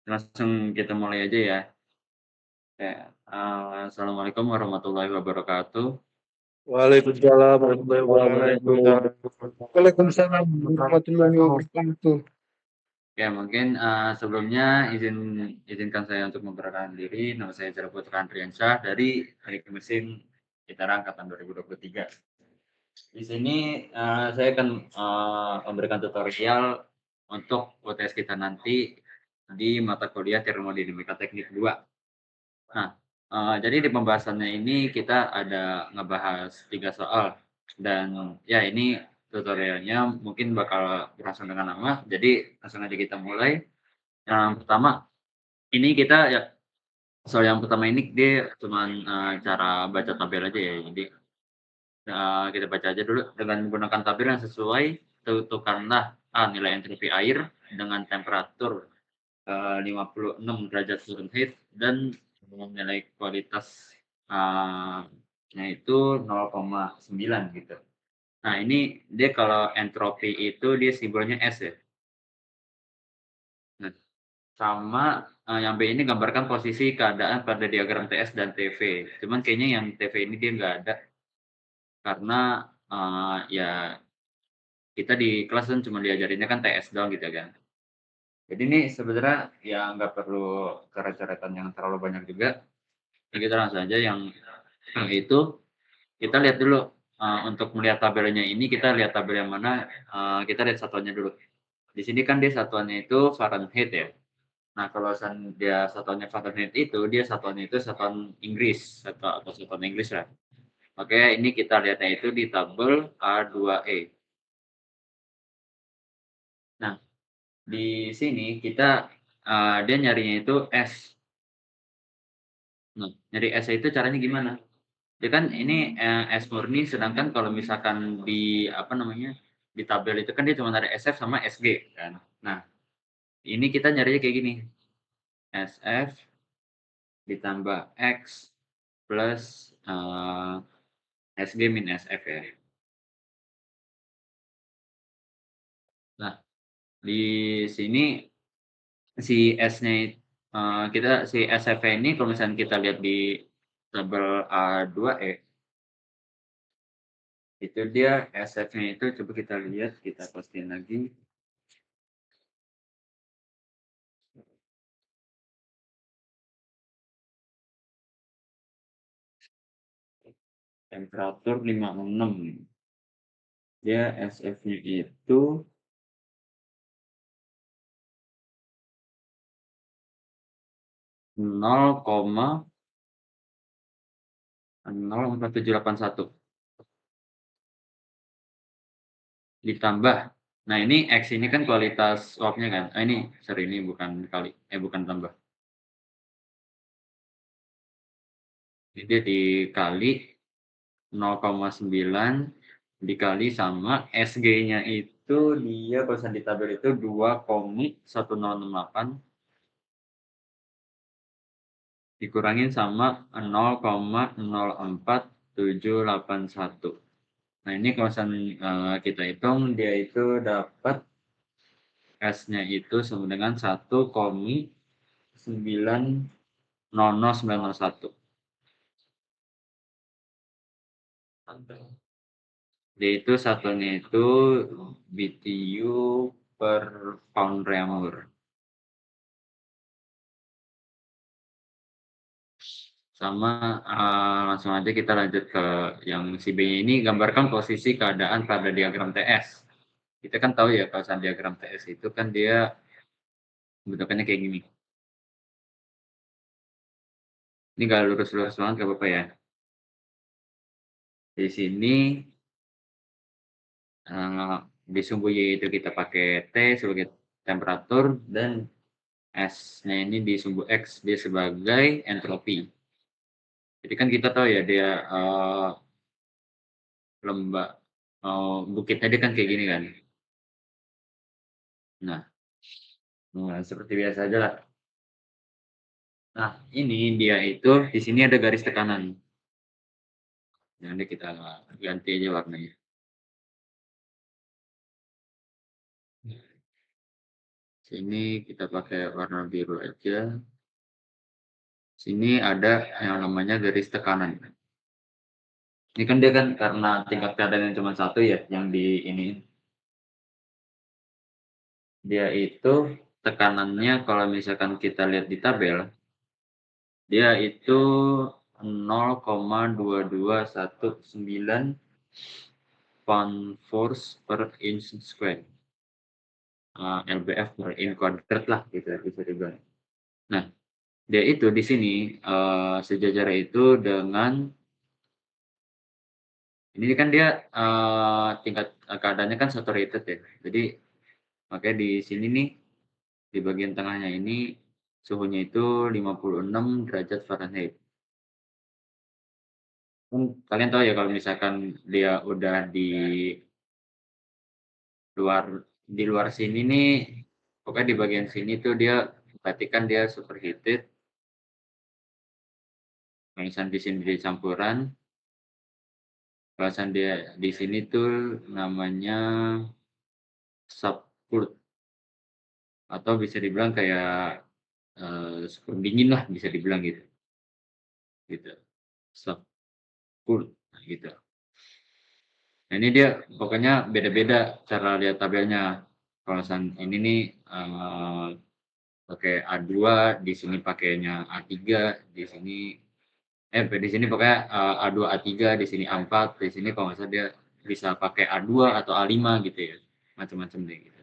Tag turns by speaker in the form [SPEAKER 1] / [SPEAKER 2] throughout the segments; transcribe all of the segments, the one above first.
[SPEAKER 1] Langsung kita mulai aja ya. Ya, assalamualaikum warahmatullahi wabarakatuh.
[SPEAKER 2] Waalaikumsalam warahmatullahi wabarakatuh.
[SPEAKER 1] Waalaikumsalam.
[SPEAKER 2] Waalaikumsalam warahmatullahi wabarakatuh.
[SPEAKER 1] Ya mungkin, sebelumnya izinkan saya untuk memperkenalkan diri, nama saya Zara Putra Andriansyah dari Teknik Mesin ITERA angkatan 2023. Di sini, saya akan, memberikan tutorial untuk UTS kita nanti di mata kuliah Termodinamika Teknik 2. Nah, jadi di pembahasannya ini kita ada ngebahas 3 soal dan ya ini tutorialnya mungkin bakal berlangsung dengan lama, jadi langsung aja kita mulai. Yang pertama, ini kita ya soal yang pertama ini dia cuman, cara baca tabel aja ya. Jadi, kita baca aja dulu, dengan menggunakan tabel yang sesuai, tentukanlah nilai entropi air dengan temperatur 56 derajat Fahrenheit dan nilai kualitas, nya itu 0,9 gitu. Nah ini dia kalau entropi itu dia simbolnya S ya. Nah sama, yang B ini gambarkan posisi keadaan pada diagram TS dan TV. Cuman kayaknya yang TV ini dia nggak ada karena, ya kita di kelas kan cuma diajarinnya kan TS doang gitu kan. Jadi ini sebenarnya ya nggak perlu coret-coretan yang terlalu banyak juga. Ya kita langsung aja yang itu kita lihat dulu, untuk melihat tabelnya ini kita lihat tabel yang mana, kita lihat satuannya dulu. Di sini kan dia satuannya itu Fahrenheit ya. Nah kalau dia satuannya Fahrenheit itu, dia satuannya itu satuan Inggris atau satuan Inggris lah. Oke, ini kita lihatnya itu di tabel A2E. Nah, di sini kita, dia nyarinya itu S. Nah, nyari S itu caranya gimana? Ya kan ini, es murni sedangkan kalau misalkan di apa namanya, di tabel itu kan dia cuma ada SF sama SG kan. Nah, ini kita nyarinya kayak gini, SF ditambah X plus, SG min SF ya. Nah, di sini si S-nya kita si SF ini kalau misalnya kita lihat di tabel A2E, itu dia SF-nya itu coba kita lihat, kita posting lagi. Temperatur 56. Dia SF-nya itu 0,04781 ditambah, nah ini X ini kan kualitas uapnya kan, ini sorry ini bukan kali, bukan tambah. Jadi dia dikali 0,9 dikali sama SG-nya itu dia kalau misalnya di tabel itu 2,1068 dikurangin sama 0,04781. Nah ini kalau misalnya, kita hitung dia itu dapat S-nya itu sama dengan 1,900,901. Dia itu satunya itu BTU per pound reaumur. Sama, langsung aja kita lanjut ke yang si B ini gambarkan posisi keadaan pada diagram TS. Kita kan tahu ya kalau diagram TS itu kan dia bentukannya kayak gini. Ini nggak lurus-lurus banget nggak apa-apa ya. Di sini, di sumbu Y itu kita pakai T sebagai temperatur dan S-nya ini di sumbu X dia sebagai entropi. Jadi kan kita tahu ya dia, lembah bukitnya dia kan kayak gini kan. Nah, seperti biasa aja lah. Nah, ini dia itu di sini ada garis tekanan. Nanti kita ganti aja warnanya. Sini kita pakai warna biru aja. Sini ada yang namanya garis tekanan. Ini kan dia kan karena tingkat keadaannya cuma satu ya yang di ini. Dia itu tekanannya kalau misalkan kita lihat di tabel, dia itu 0,2219 pound force per inch square. LBF per in kuadrat lah gitu ya, bisa dibilang. Nah, dia itu di sini sejajar itu dengan ini kan dia tingkat keadaannya kan saturated ya. Jadi makanya di sini nih di bagian tengahnya ini suhunya itu 56 derajat Fahrenheit. Kalian tahu ya kalau misalkan dia udah luar di luar sini nih, pokoknya di bagian sini tuh dia berarti kan dia superheated. Kalau misalnya di sini dia campuran, kalau dia di sini tuh namanya subcooled atau bisa dibilang kayak super dingin lah bisa dibilang gitu, gitu. Subcooled, nah gitu. Nah ini dia pokoknya beda-beda cara lihat tabelnya. Kalau misalnya ini nih pakai A2, di sini pakainya A3, di sini di sini pokoknya A2, A3, di sini A4, di sini kalau nggak salah dia bisa pakai A2 atau A5 gitu ya, macam-macam deh gitu.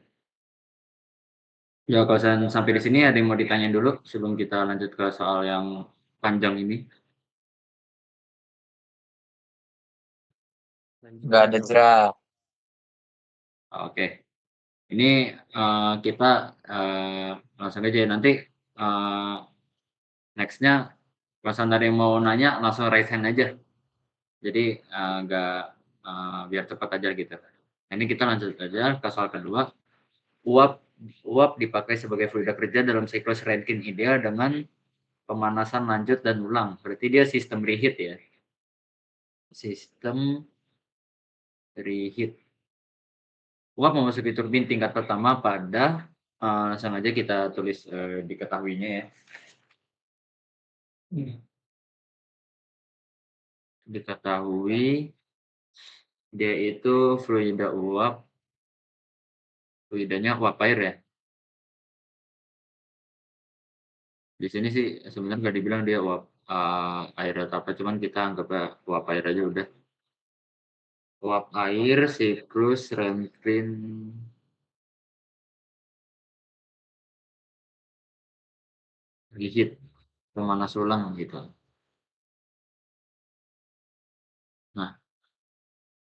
[SPEAKER 1] Ya kalau sampai di sini ada yang mau ditanyain dulu sebelum kita lanjut ke soal yang panjang ini?
[SPEAKER 3] Nggak ada jerah.
[SPEAKER 1] Oke, ini kita langsung aja ya. Nanti nextnya pas ada yang mau nanya langsung raise hand aja. Jadi nggak biar cepat aja gitu. Nah, ini kita lanjut aja ke soal kedua. Uap uap dipakai sebagai fluida kerja dalam siklus Rankine ideal dengan pemanasan lanjut dan ulang. Berarti dia sistem reheat ya. Sistem reheat. Uap memasuki turbin tingkat pertama pada langsung aja kita tulis diketahuinya ya. Diketahui dia itu fluida uap, fluidanya uap air ya. Di sini sih sebenarnya nggak dibilang dia uap air atau apa, cuman kita anggapnya uap air aja udah. Uap air siklus Rankine reheat, pemanas ulang gitu. Nah,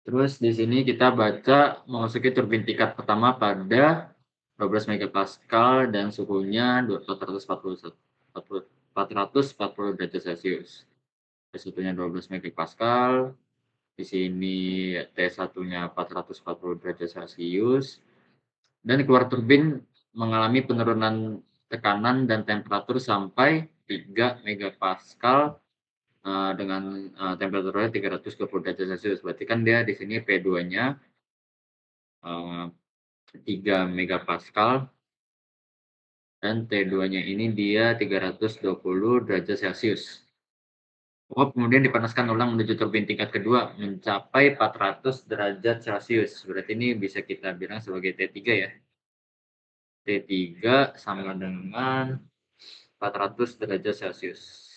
[SPEAKER 1] terus di sini kita baca memasuki turbin tingkat pertama pada 12 megapascal dan suhunya 440 derajat Celcius. T1-nya 12 megapascal, di sini T1-nya 440 derajat Celcius, dan keluar turbin mengalami penurunan tekanan dan temperatur sampai 3 megapascal dengan temperaturnya 320 derajat Celcius. Berarti kan dia di sini P2-nya 3 megapascal dan T2-nya ini dia 320 derajat Celcius. Uap kemudian dipanaskan ulang menuju turbin tingkat kedua mencapai 400 derajat Celcius. Berarti ini bisa kita bilang sebagai T3 ya. T3 sama dengan 400 derajat Celcius.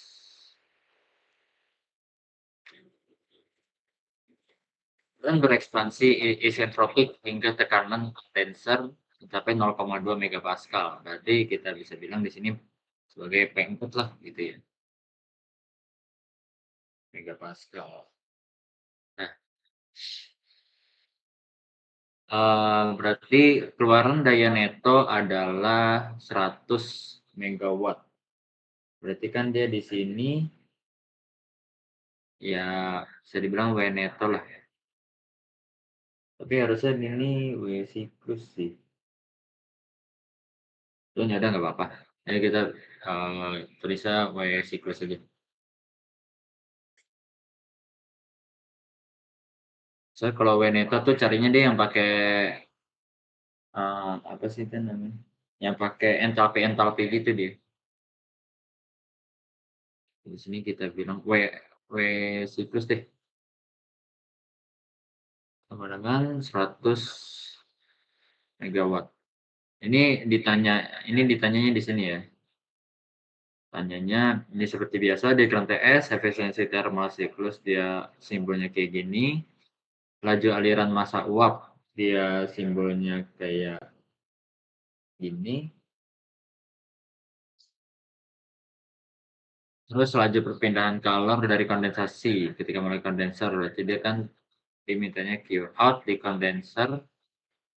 [SPEAKER 1] Dan berekspansi isentropik hingga tekanan kondenser mencapai 0,2 megapascal. Berarti kita bisa bilang di sini sebagai P4 lah gitu ya. Megapascal. Nah, berarti keluaran daya neto adalah 100 megawatt. Berarti kan dia di sini ya bisa dibilang W neto lah ya. Tapi harusnya ini W siklus sih. Itu ada nggak apa-apa. Jadi kita tulisnya W siklus aja. Saya kalau W neto tuh carinya dia yang pakai apa sih itu namanya? yang pakai entalpi gitu dia. Di sini kita bilang W siklus deh, sama dengan 100 megawatt. Ini ditanyanya di sini ya. Tanyanya ini seperti biasa diagram TS, efisiensi thermal siklus dia simbolnya kayak gini. Laju aliran massa uap dia simbolnya kayak gini. Terus laju perpindahan kalor dari kondensasi ketika mulai kondenser, berarti dia kan dimintanya Q out di kondenser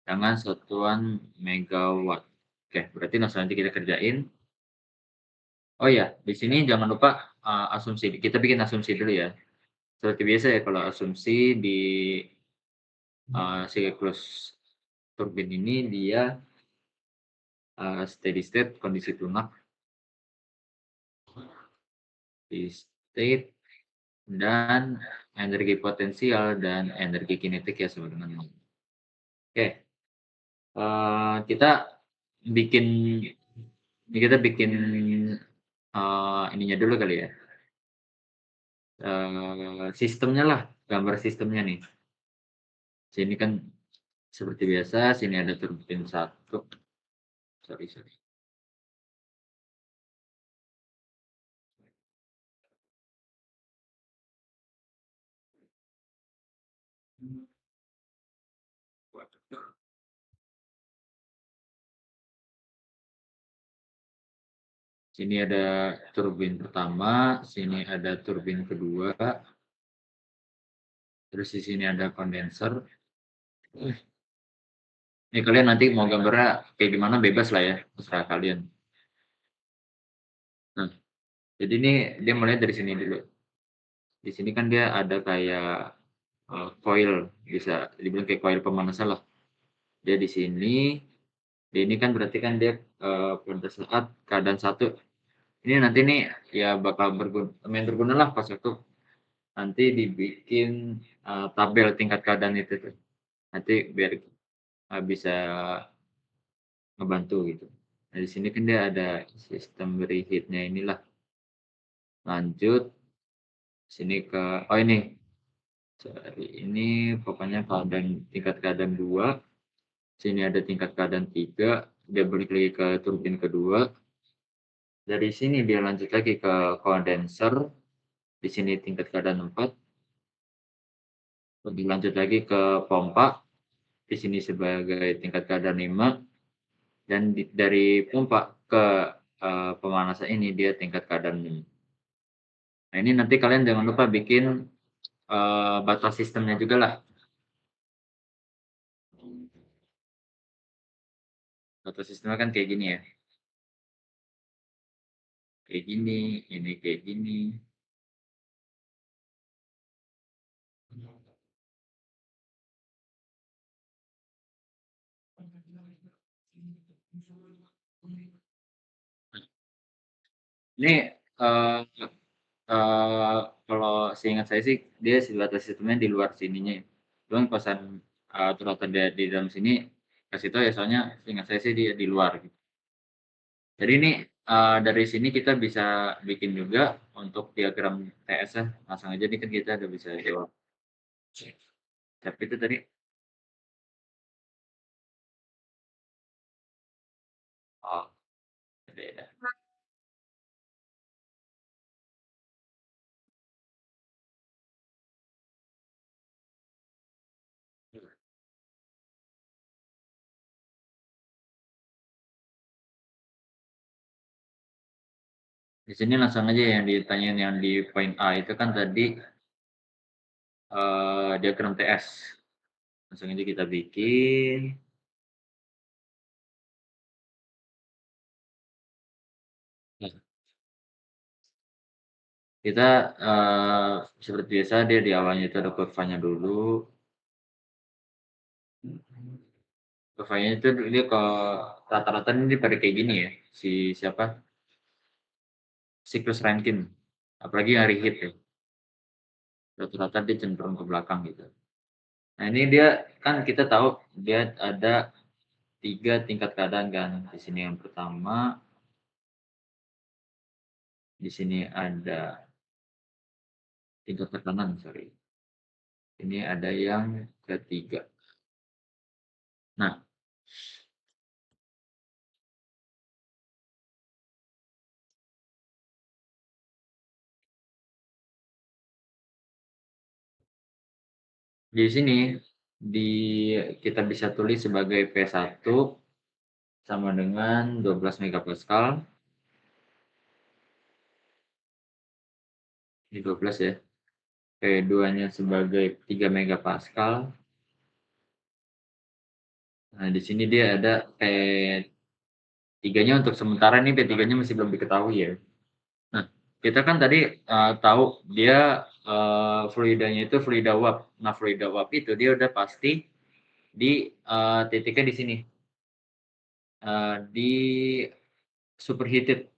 [SPEAKER 1] dengan satuan megawatt. Oke, berarti langsung nanti kita kerjain. Oh ya, di sini jangan lupa asumsi. Kita bikin asumsi dulu ya. Seperti biasa ya kalau asumsi di siklus turbin ini dia steady state kondisi lunak, di state dan energi potensial dan energi kinetik ya sebenarnya. Oke, kita bikin ininya dulu kali ya. Sistemnya lah, gambar sistemnya nih. Sini kan seperti biasa, sini ada turbin satu. Sorry. Sini ada turbin pertama, sini ada turbin kedua, terus di sini ada kondenser. Ini kalian nanti mau gambarnya kayak gimana bebas lah ya, terserah kalian. Nah, jadi ini dia mulai dari sini dulu. Di sini kan dia ada kayak coil, bisa dibilang kayak coil pemanasan lah. Dia di sini, ini kan berarti kan dia pada saat keadaan satu. Ini nanti nih ya bakal berguna lah pas waktu nanti dibikin tabel tingkat keadaan itu tuh. Nanti biar bisa ngebantu gitu. Nah, di sini kan dia ada sistem reheat-nya inilah. Lanjut sini ke ini. Sorry, ini pokoknya tingkat keadaan 2. Sini ada tingkat keadaan 3. Dia balik lagi ke turbin kedua. Dari sini dia lanjut lagi ke kondenser. Di sini tingkat keadaan 4. Lebih lanjut lagi ke pompa. Di sini sebagai tingkat keadaan 5. Dan dari pompa ke pemanasan ini dia tingkat keadaan 6. Nah, ini nanti kalian jangan lupa bikin batas sistemnya juga lah. Batas sistemnya kan kayak gini ya. Kayak gini, ini kayak gini. Ini kalau seingat saya sih dia batas sistemnya di luar sininya. Cuman kosan ternyata dia di dalam sini kasih tahu ya soalnya seingat saya sih dia di luar gitu. Jadi ini dari sini kita bisa bikin juga untuk diagram TS-nya. Langsung aja nih kan kita udah bisa jawab. Tapi itu tadi oh beda. Di sini langsung aja yang ditanyain yang di poin A itu kan tadi diagram TS. Langsung aja kita bikin. Nah, kita seperti biasa dia di awalnya itu ada kurvanya dulu. Kurvanya itu dia ke rata-rata ini pada kayak gini ya. Si siapa? Siklus Rankine. Apalagi yang reheat ya. Rata-rata dia cenderung ke belakang gitu. Nah, ini dia kan kita tahu dia ada 3 tingkat keadaan kan. Di sini yang pertama, di sini ada tingkat tekanan, sorry. Ini ada yang ketiga. Nah, di sini di kita bisa tulis sebagai P1 sama dengan 12 megapascal. Ini 12 ya. P2-nya sebagai 3 megapascal. Nah, di sini dia ada P3-nya untuk sementara nih P3-nya masih belum diketahui ya. Nah, kita kan tadi tahu dia fluidanya itu fluida uap. Nah, fluida uap itu dia udah pasti di titiknya di sini. Di superheated.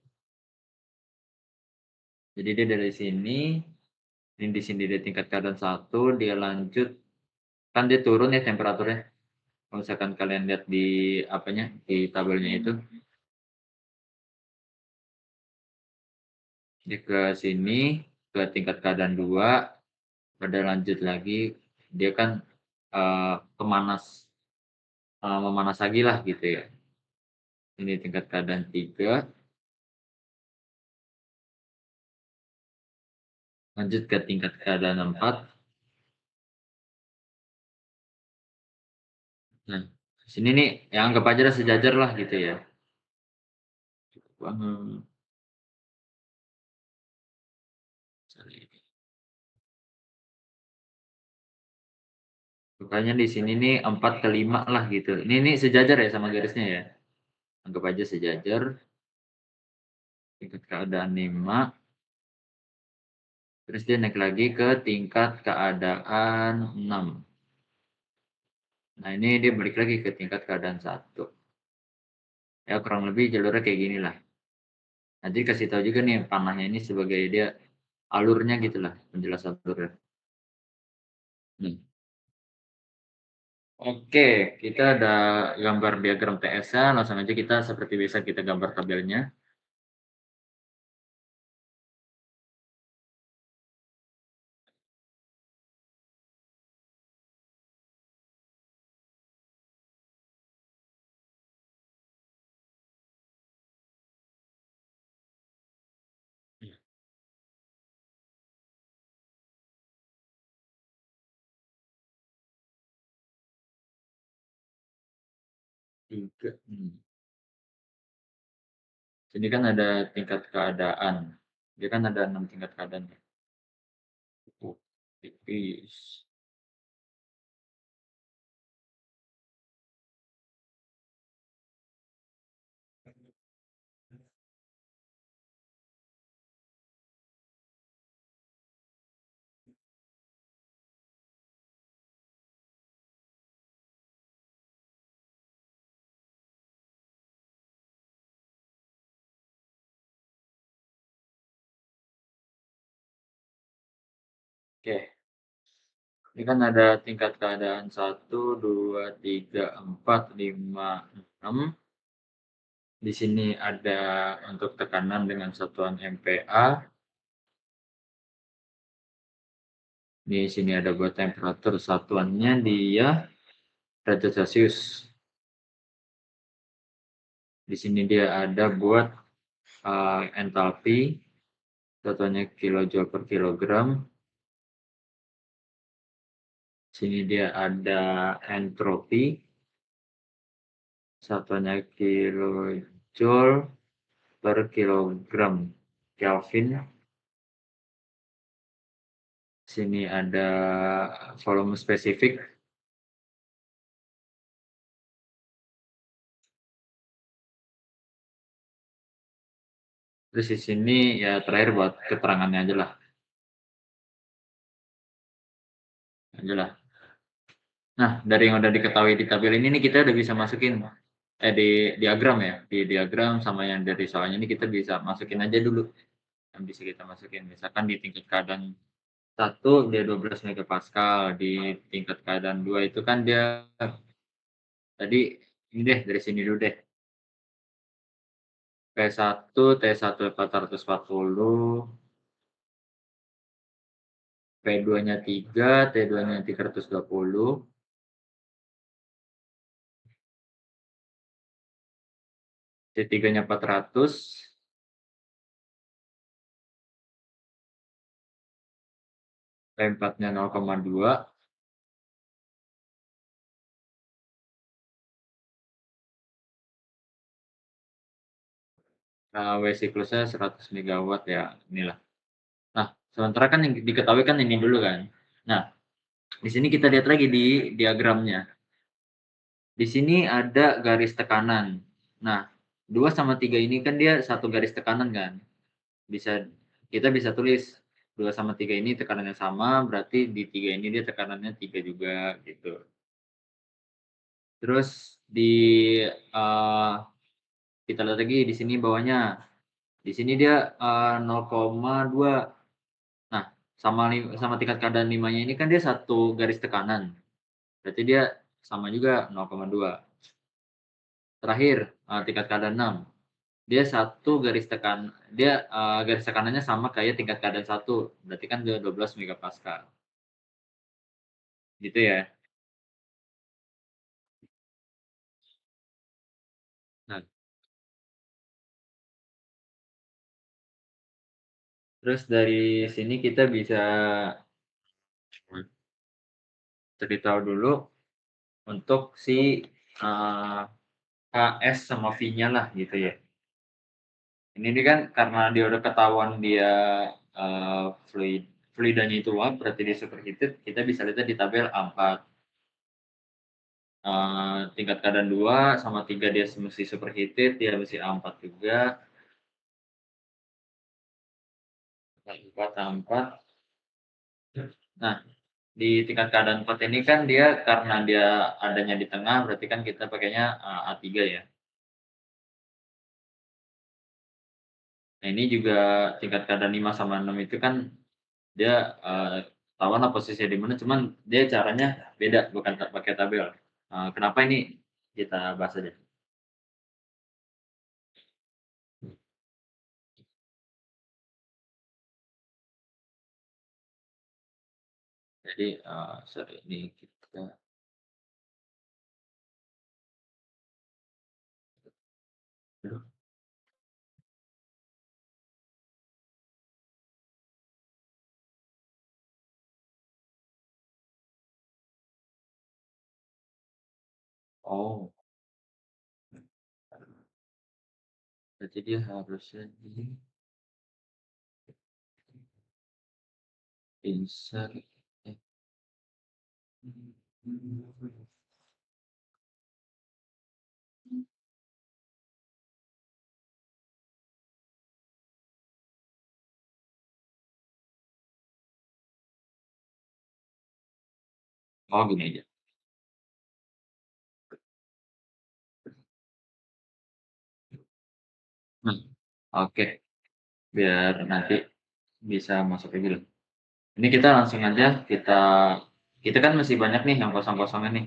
[SPEAKER 1] Jadi dia dari sini, ini di sini dia tingkat keadaan 1, dia lanjut, kan dia turun ya temperaturnya. Kalau misalkan kalian lihat di apanya, di tabelnya itu. Dia ke sini, ke tingkat keadaan 2, pada lanjut lagi, dia kan memanas lagi lah gitu ya. Ini tingkat keadaan 3, lanjut ke tingkat keadaan 4. Nah, sini nih ya anggap aja sejajar lah gitu ya. Banget. Makanya di sini nih 4 ke 5 lah gitu. Ini sejajar ya sama garisnya ya. Anggap aja sejajar. Tingkat keadaan 5. Terus dia naik lagi ke tingkat keadaan 6. Nah, ini dia balik lagi ke tingkat keadaan 1. Ya kurang lebih jalurnya kayak gini lah. Nanti kasih tahu juga nih panahnya ini sebagai dia alurnya gitu lah, penjelasan alurnya. Oke, kita ada gambar diagram TSA, langsung aja kita seperti biasa kita gambar tabelnya. Tiga. Sini kan ada tingkat keadaan. Dia kan ada 6 tingkat keadaan. Tipis. Oke. Ini kan ada tingkat keadaan 1, 2, 3, 4, 5, 6. Di sini ada untuk tekanan dengan satuan MPa. Di sini ada buat temperatur satuannya dia derajat Celcius. Di sini dia ada buat entalpi, satuannya kilojoule per kilogram. Sini dia ada entropi, satuannya kilojoule per kilogram Kelvin. Sini ada volume spesifik. Terus di sini ya terakhir buat keterangannya aja lah. Nah, dari yang udah diketahui di tabel ini nih kita udah bisa masukin di diagram ya. Di diagram sama yang dari soalnya ini kita bisa masukin aja dulu. Yang bisa kita masukin misalkan di tingkat keadaan 1 dia 12 megapascal, di tingkat keadaan 2 itu kan dia tadi Ini deh, dari sini dulu deh. P1, T1 440, P2-nya 3, T2-nya 320, T3-nya 400, P4-nya 0,2, W siklusnya 100 megawatt ya, inilah. Nah, sementara kan yang diketahui kan ini dulu kan. Nah, di sini kita lihat lagi di diagramnya. Di sini ada garis tekanan. Nah, 2 sama 3 ini kan dia satu garis tekanan kan. Kita bisa tulis 2 sama 3 ini tekanannya sama, berarti di 3 ini dia tekanannya 3 juga gitu. Terus eee, kita lihat lagi di sini bawahnya. Di sini dia, 0,2. Nah, sama tingkat keadaan 5-nya ini kan dia satu garis tekanan, berarti dia sama juga 0,2. Terakhir, tingkat keadaan 6, dia satu garis garis tekanannya sama kayak tingkat keadaan 1, berarti kan dia 12 megapascal, gitu ya. Nah, terus dari sini kita bisa cari tahu dulu untuk si, eee, KS sama V-nya lah gitu ya. Ini nih kan karena dia udah ketahuan dia, fluidanya itu uap berarti dia superheated, kita bisa lihat di tabel A4. Tingkat keadaan 2 sama 3 dia mesti superheated, dia mesti A4 juga. A4 A4. Nah, di tingkat keadaan 4 ini kan dia karena dia adanya di tengah berarti kan kita pakainya, A3 ya. Nah, ini juga tingkat keadaan 5 sama 6 itu kan dia, ketahuan lah posisinya di mana, cuman dia caranya beda, bukan pakai tabel. Kenapa ini? Kita bahas aja. Jadi, sorry ini kita aduh, oh, berarti dia harusnya di insert eh, oh gini aja. Nah, oke, biar nanti bisa masuk lagi lah. Ini kita langsung aja kita kan masih banyak nih yang kosong-kosongnya nih,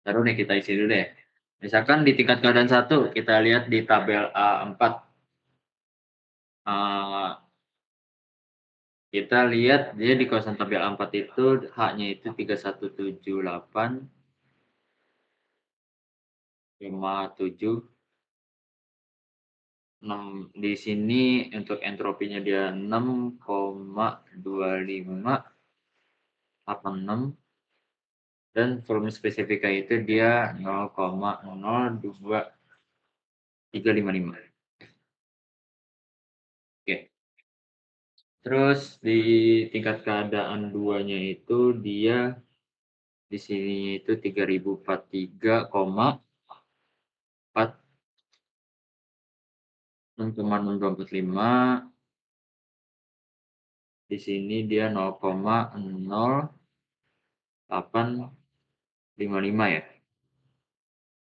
[SPEAKER 1] taruh nih kita isi dulu deh. Misalkan di tingkat keadaan 1 kita lihat di tabel A4, eee, kita lihat dia di kawasan tabel A4 itu H-nya itu 3178,57, 6 di sini untuk entropinya dia 6,2586 dan volume spesifiknya itu dia 0,02355. Oke. Terus di tingkat keadaan 2-nya itu dia di sini itu 3043,4 6,0245, di sini dia 0,0855 ya.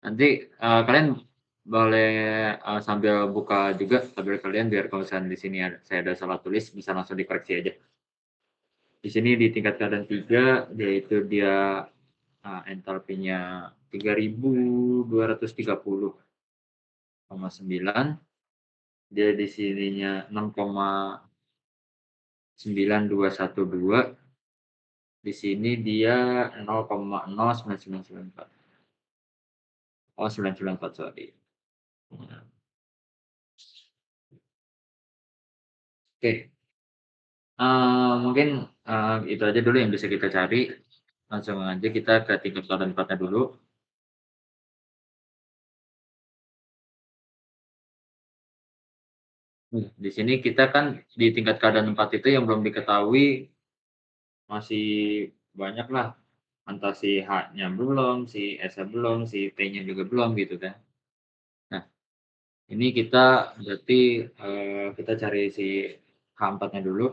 [SPEAKER 1] Nanti, kalian boleh, sambil buka juga tabel kalian biar kalau misalnya di sini saya ada salah tulis bisa langsung dikoreksi aja. Di sini di tingkat keadaan 3 yaitu dia, entalpinya 3.230,9. Dia di sininya 6,9212. Di sini dia 0,09994. Oh, 994, sorry. Oke. Mungkin itu aja dulu yang bisa kita cari. Langsung aja kita ke tingkat keadaan 4-nya dulu. Di sini kita kan di tingkat keadaan 4 itu yang belum diketahui masih banyak lah. Entah si H-nya belum, si S-nya belum, si T-nya juga belum gitu kan. Nah, ini kita berarti kita cari si H4-nya dulu.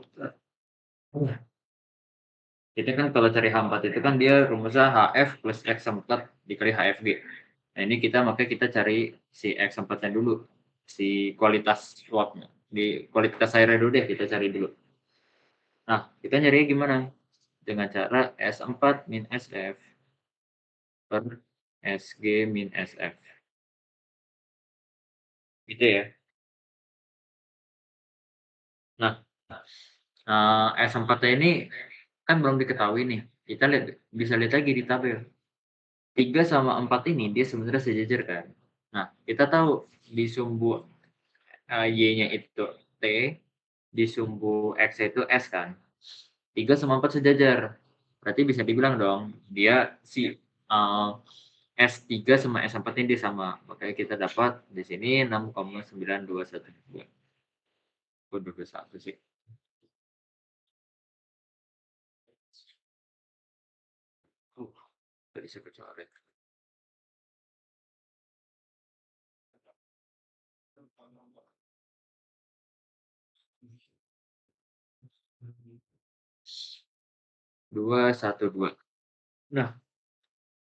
[SPEAKER 1] Kita kan kalau cari H4 itu kan dia rumusnya HF plus X4 dikali HFG. Nah, ini makanya kita cari si X4-nya dulu, si kualitas swabnya. Di kualitas airnya dulu deh kita cari dulu. Nah, kita nyari gimana? Dengan cara S4 min SF per SG min SF. Gitu ya. Nah, S4 ini kan belum diketahui nih. Kita bisa lihat lagi di tabel. 3 sama 4 ini dia sebenarnya sejajar kan. Nah, kita tahu di sumbu Y-nya itu T, di sumbu X itu S kan. 3 sama 4 sejajar. Berarti bisa dibilang dong, dia si S3 sama S4 ini dia sama. Makanya kita dapat di sini 6,9212. Kok 21 sih? Tadi saya kecoret. Dua satu dua. Nah,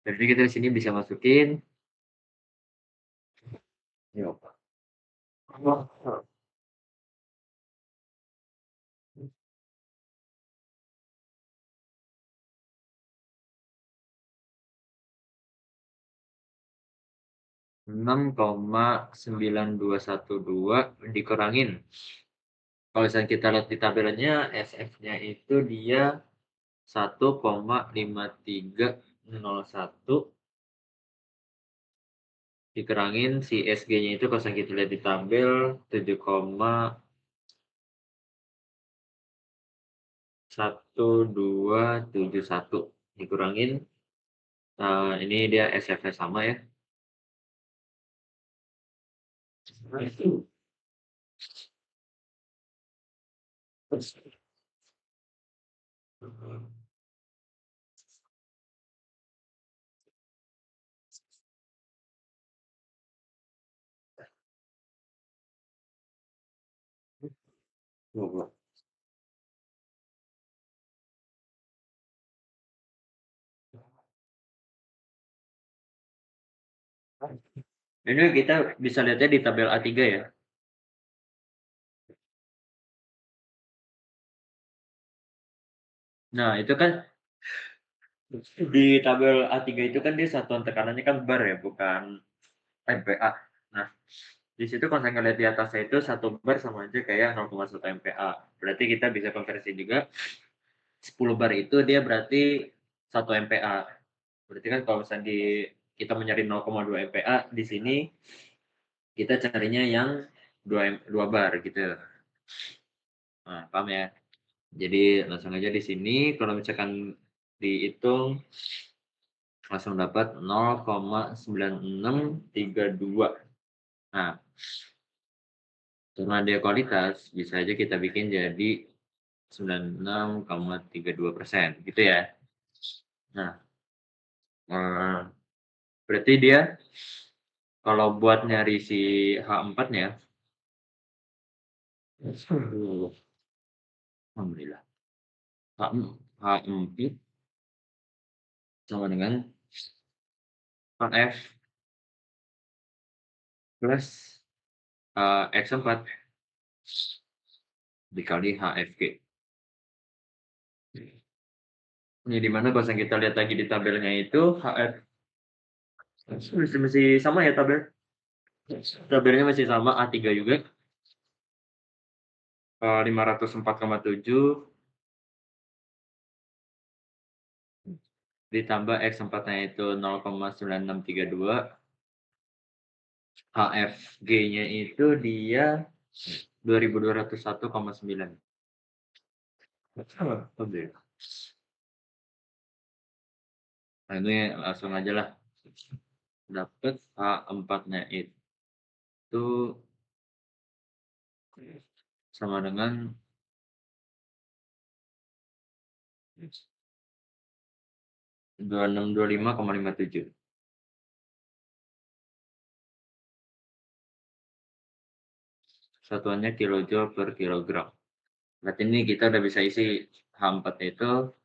[SPEAKER 1] jadi kita di sini bisa masukin. Ya, Pak. 6,9212 dikurangin. Kalau misalnya kita lihat di tabelnya, SF-nya itu dia 1,5301 dikurangin si SG-nya itu kalau misalnya kita lihat di tabel 7,1271 dikurangin ini dia SF-nya sama ya. Ini kita bisa lihatnya di tabel A3 ya. Nah, itu kan di tabel A3 itu kan dia satuan tekanannya kan bar ya, bukan MPa. Nah, di situ kalau saya ngeliat di atasnya itu 1 bar sama aja kayak 0,1 MPa. Berarti kita bisa konversi juga 10 bar itu dia berarti 1 MPa. Berarti kan kalau misalnya kita mencari 0,2 MPa di sini kita carinya yang 2 bar gitu. Nah, paham ya? Jadi langsung aja di sini kalau misalkan dihitung langsung dapat 0,9632. Nah, karena dia kualitas bisa aja kita bikin jadi 96,32% gitu ya. Nah, berarti dia kalau buat nyari si H4-nya, alhamdulillah, H4 sama dengan F plus X4 dikali HFG. Ini dimana kalau kita lihat lagi di tabelnya itu HF Masih sama ya tabelnya masih sama A3 juga. 504,7 ditambah X4-nya itu 0,9632, HFG-nya itu dia 2201,9. Sama, tabel. Nah, ini langsung aja lah. Dapat H4-nya itu sama dengan 2625,57. Satuannya kilojoule per kilogram. Berarti ini kita udah bisa isi H4 itu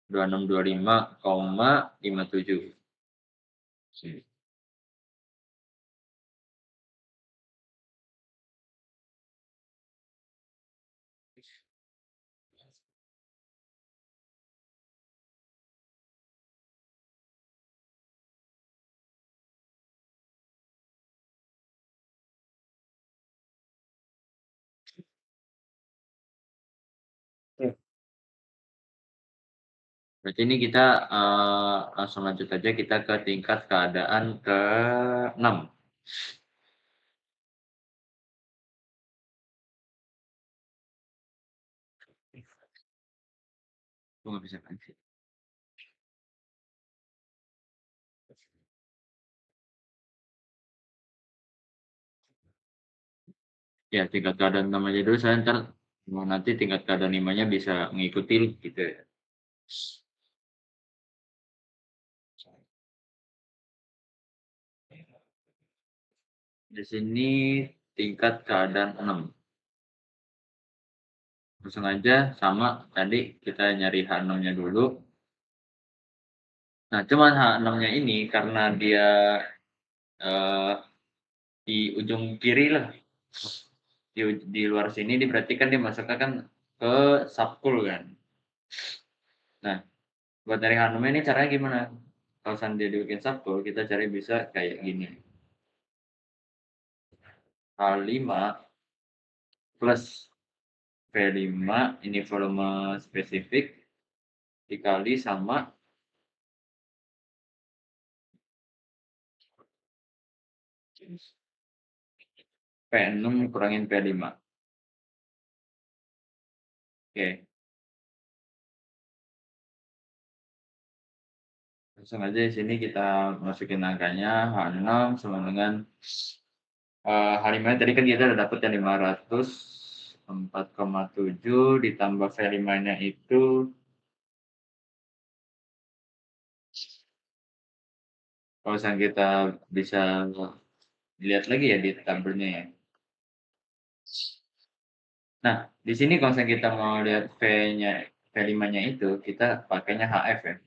[SPEAKER 1] 2625,57. Berarti ini kita langsung lanjut aja kita ke tingkat keadaan ke-6. Gua nggak bisa kan sih. Ya, tingkat keadaan 6 aja dulu, saya ntar nanti tingkat keadaan 5-nya bisa mengikuti gitu ya. Di sini tingkat keadaan 6. Langsung aja sama tadi kita nyari H6-nya dulu. Nah, cuman H6-nya ini karena dia di ujung kiri lah, di luar sini berarti kan dia masuknya kan ke subcool kan. Nah, buat nyari H6-nya ini caranya gimana? Kalau seandainya dibikin subcool, kita cari bisa kayak gini. H5 plus V5 ini volume spesifik dikali sama P6 kurangin P5. Oke, langsung aja di sini kita masukin angkanya H6 sama dengan H5 tadi kan kita udah dapet yang 504,7 ditambah V5-nya itu kalau misalnya kita bisa lihat lagi ya di tabelnya ya. Nah, di sini kalau misalnya kita mau lihat V5-nya itu kita pakainya HF ya.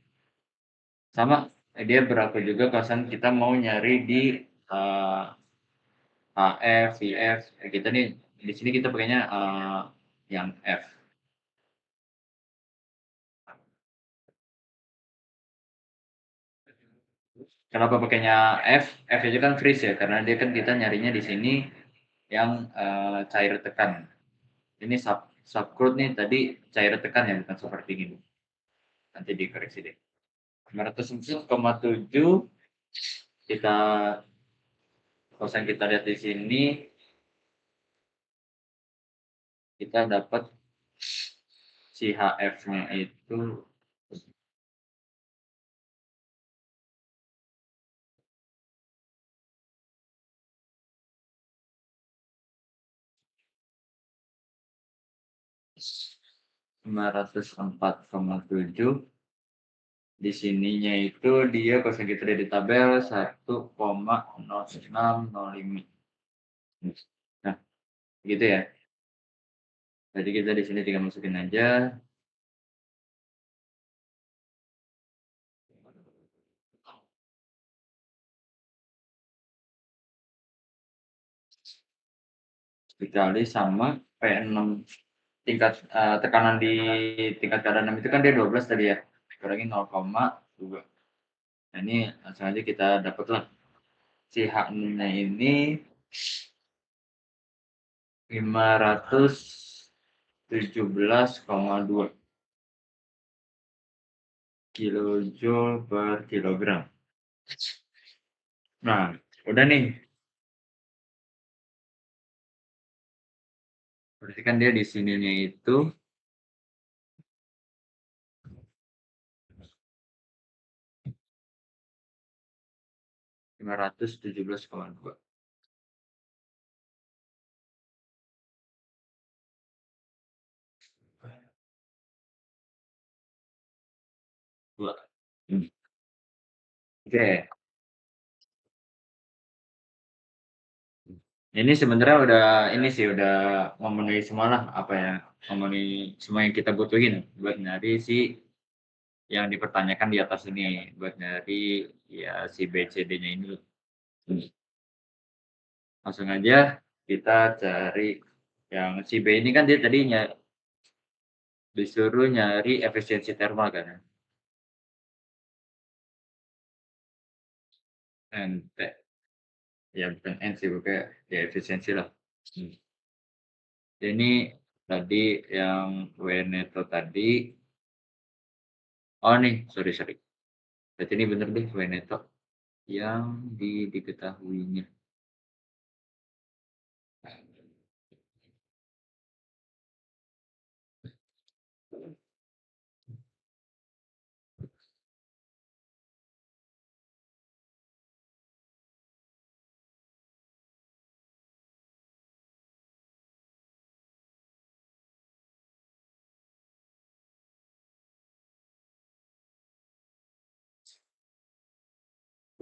[SPEAKER 1] Sama dia berlaku juga kalau misalnya kita mau nyari di HF, VF, kita nih di sini kita pakainya yang F. Kenapa pakainya F? F itu kan freeze ya, karena dia kan kita nyarinya di sini yang cair tekan. Ini subcrude nih tadi cair tekan ya, bukan seperti gini. Nanti dikoreksi deh. 504,7 kita kalau kita lihat di sini kita dapat si HF-nya itu 504,7. Di sininya itu dia kalau kita lihat di tabel 1,0605. Nah, gitu ya. Jadi kita di sini tinggal masukin aja. Dikali sama P6 tingkat tekanan di tingkat keadaan 6 itu kan dia 12 tadi ya. Kurangi 0,2. Nah, ini langsung aja kita dapat lah si H6-nya ini 517,2 kilojoule per kilogram. Nah, udah nih. Berarti kan dia di sininya itu 517,2. Dua. Oke. Ini sebenarnya udah ini sih udah memenuhi semua lah apa ya, memenuhi semua yang kita butuhin buat nyari si yang dipertanyakan di atas ini, buat nyari ya si B, C, D-nya ini. Langsung aja kita cari yang si B ini kan dia tadinya disuruh nyari efisiensi termal kan, NT. Ya bukan N sih, pokoknya ya efisiensi lah. Ini tadi yang Veneto tadi, oh nih, sorry. Berarti ini bener deh Veneto yang diketahuinya.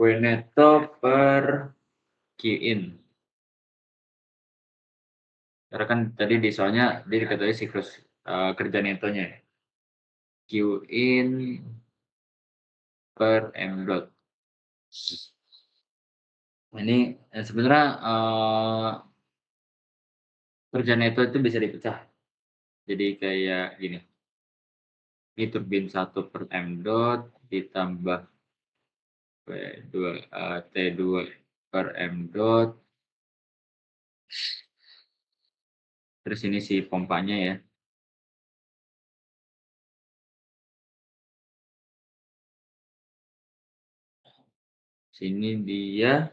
[SPEAKER 1] Veneto per Qin. Karena kan tadi di soalnya dia diketahui siklus kerja netonya. Qin per M dot. Ini sebenarnya kerja neto itu bisa dipecah. Jadi kayak gini. Ini turbin 1 per M dot ditambah P2, T2 per M dot. Terus ini si pompanya ya. Sini dia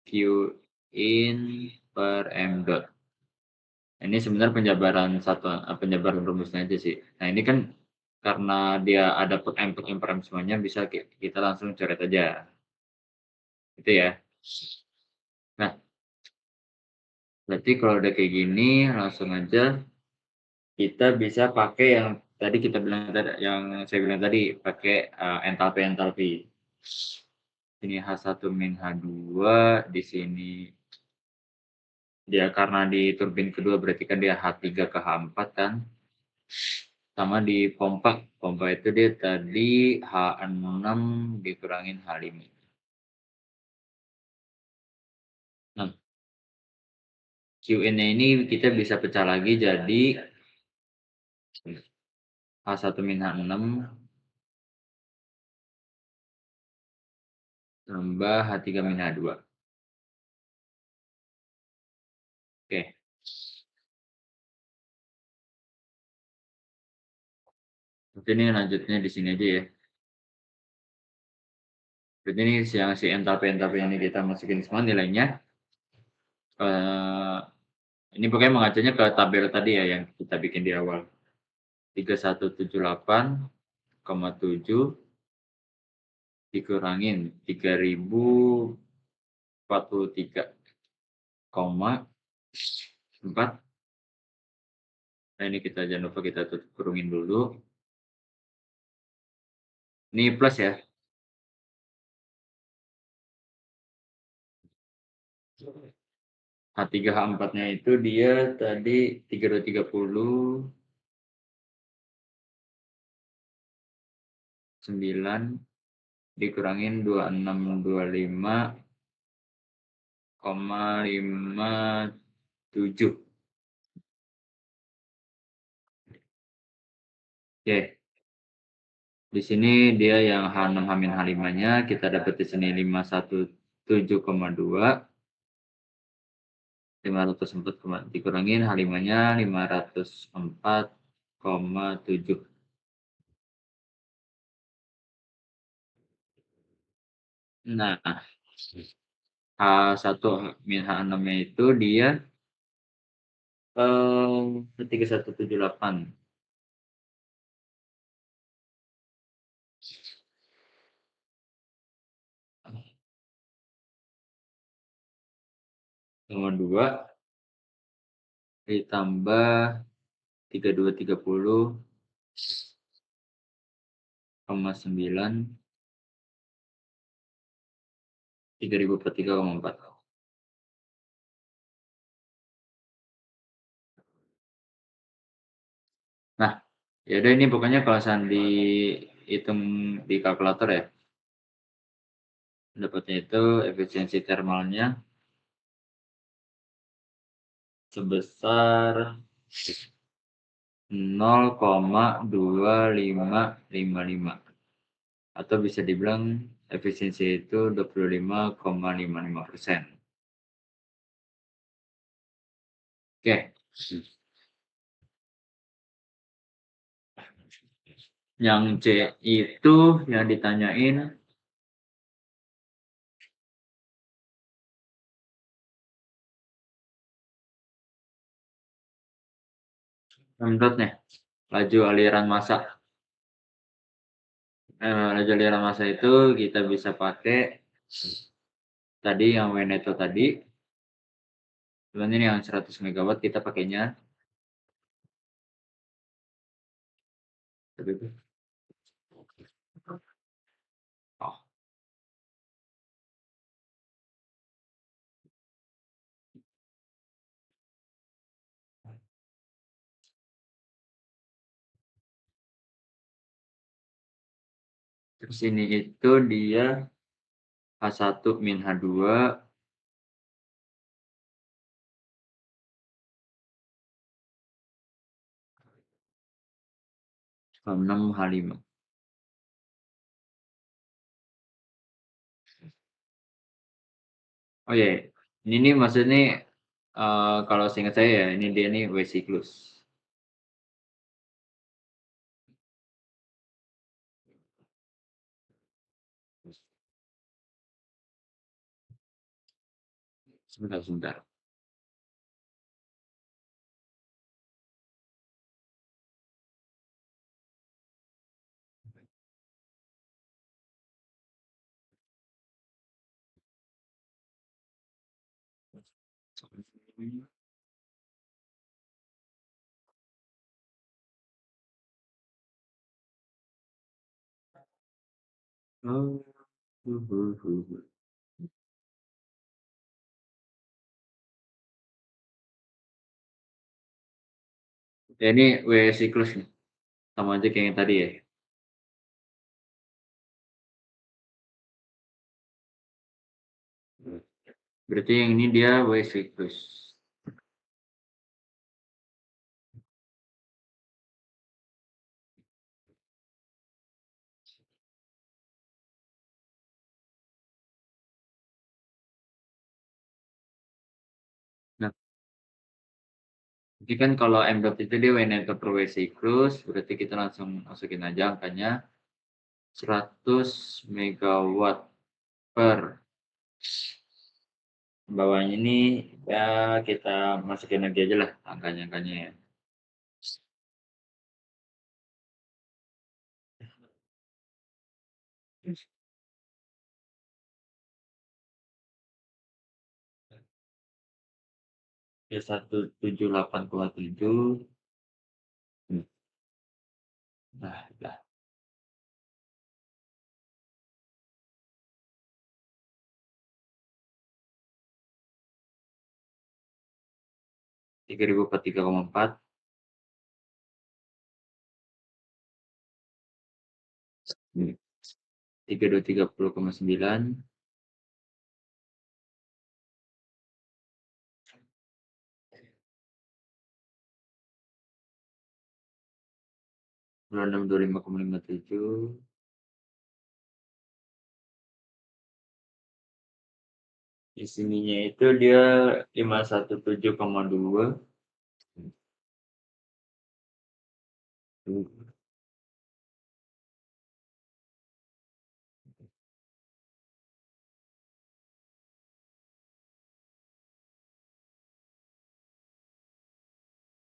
[SPEAKER 1] Q in per M dot. Ini sebenarnya penjabaran rumusnya aja sih. Nah ini kan karena dia ada put M semuanya bisa kita langsung coret aja. Itu ya. Nah, berarti kalau udah kayak gini langsung aja kita bisa pakai yang tadi kita bilang tadi, yang saya bilang tadi pakai entalpi. Ini H1 min H2 di sini dia karena di turbin kedua berarti kan dia H3 ke H4 kan. Sama di pompa itu dia tadi H6 dikurangin H5. Nah, QN-nya ini kita bisa pecah lagi jadi H1 min H6 tambah H3 min H2. Oke. Berarti ini lanjutnya di sini aja ya. Berarti ini si entalpi ini kita masukin semua nilainya. Ini pokoknya mengacunya ke tabel tadi ya yang kita bikin di awal. 3178,7 dikurangin 3043,4. Nah ini kita jangan lupa kita tutup kurungin dulu. Ini plus ya. H3 H4-nya itu dia tadi 3230,9 dikurangin 2625,57. Oke. Di sini dia yang H6 H min H5-nya kita dapat di sini 517,2, 504, dikurangin H5-nya 504,7. Nah, H1 min H6-nya itu dia 3178. Nomor 2 ditambah 3230,9, 3000/3,4. Nah, ya udah ini pokoknya kalau misalnya dihitung di kalkulator ya, dapatnya itu efisiensi termalnya sebesar 0,2555, atau bisa dibilang efisiensi itu 25,55%. Oke. Yang C itu yang ditanyain nih, laju aliran massa. Laju aliran massa itu kita bisa pakai tadi yang Veneto tadi. Cuman ini yang 100 megawatt kita pakainya oh, terus ini itu dia H1 min H2 H6 H5. Oh ya, ini nih maksudnya kalau seingat saya ya, ini dia nih W siklus. Sebentar. Oh. Ya ini W siklus nih, sama aja kayak yang tadi ya. Berarti yang ini dia W siklus. Nah, jadi kan kalau M dot itu dia Veneto per W siklus, berarti kita langsung masukin aja angkanya 100 megawatt per bawahnya ini ya kita masukin lagi aja lah angkanya ya. Ya 178,7. Nah, 3000/3,4. 3230,9. 26, 25,57. Di sininya itu dia 517,2.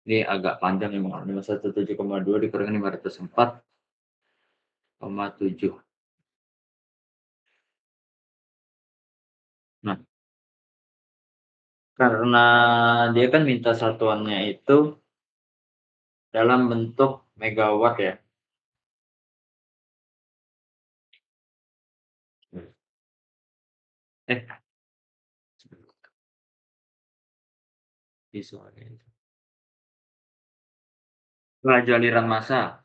[SPEAKER 1] Ini agak panjang memang, 517,2 dikurangin 504,7. Nah, karena dia kan minta satuannya itu dalam bentuk megawatt ya. Eh, visualnya itu. Aliran massa.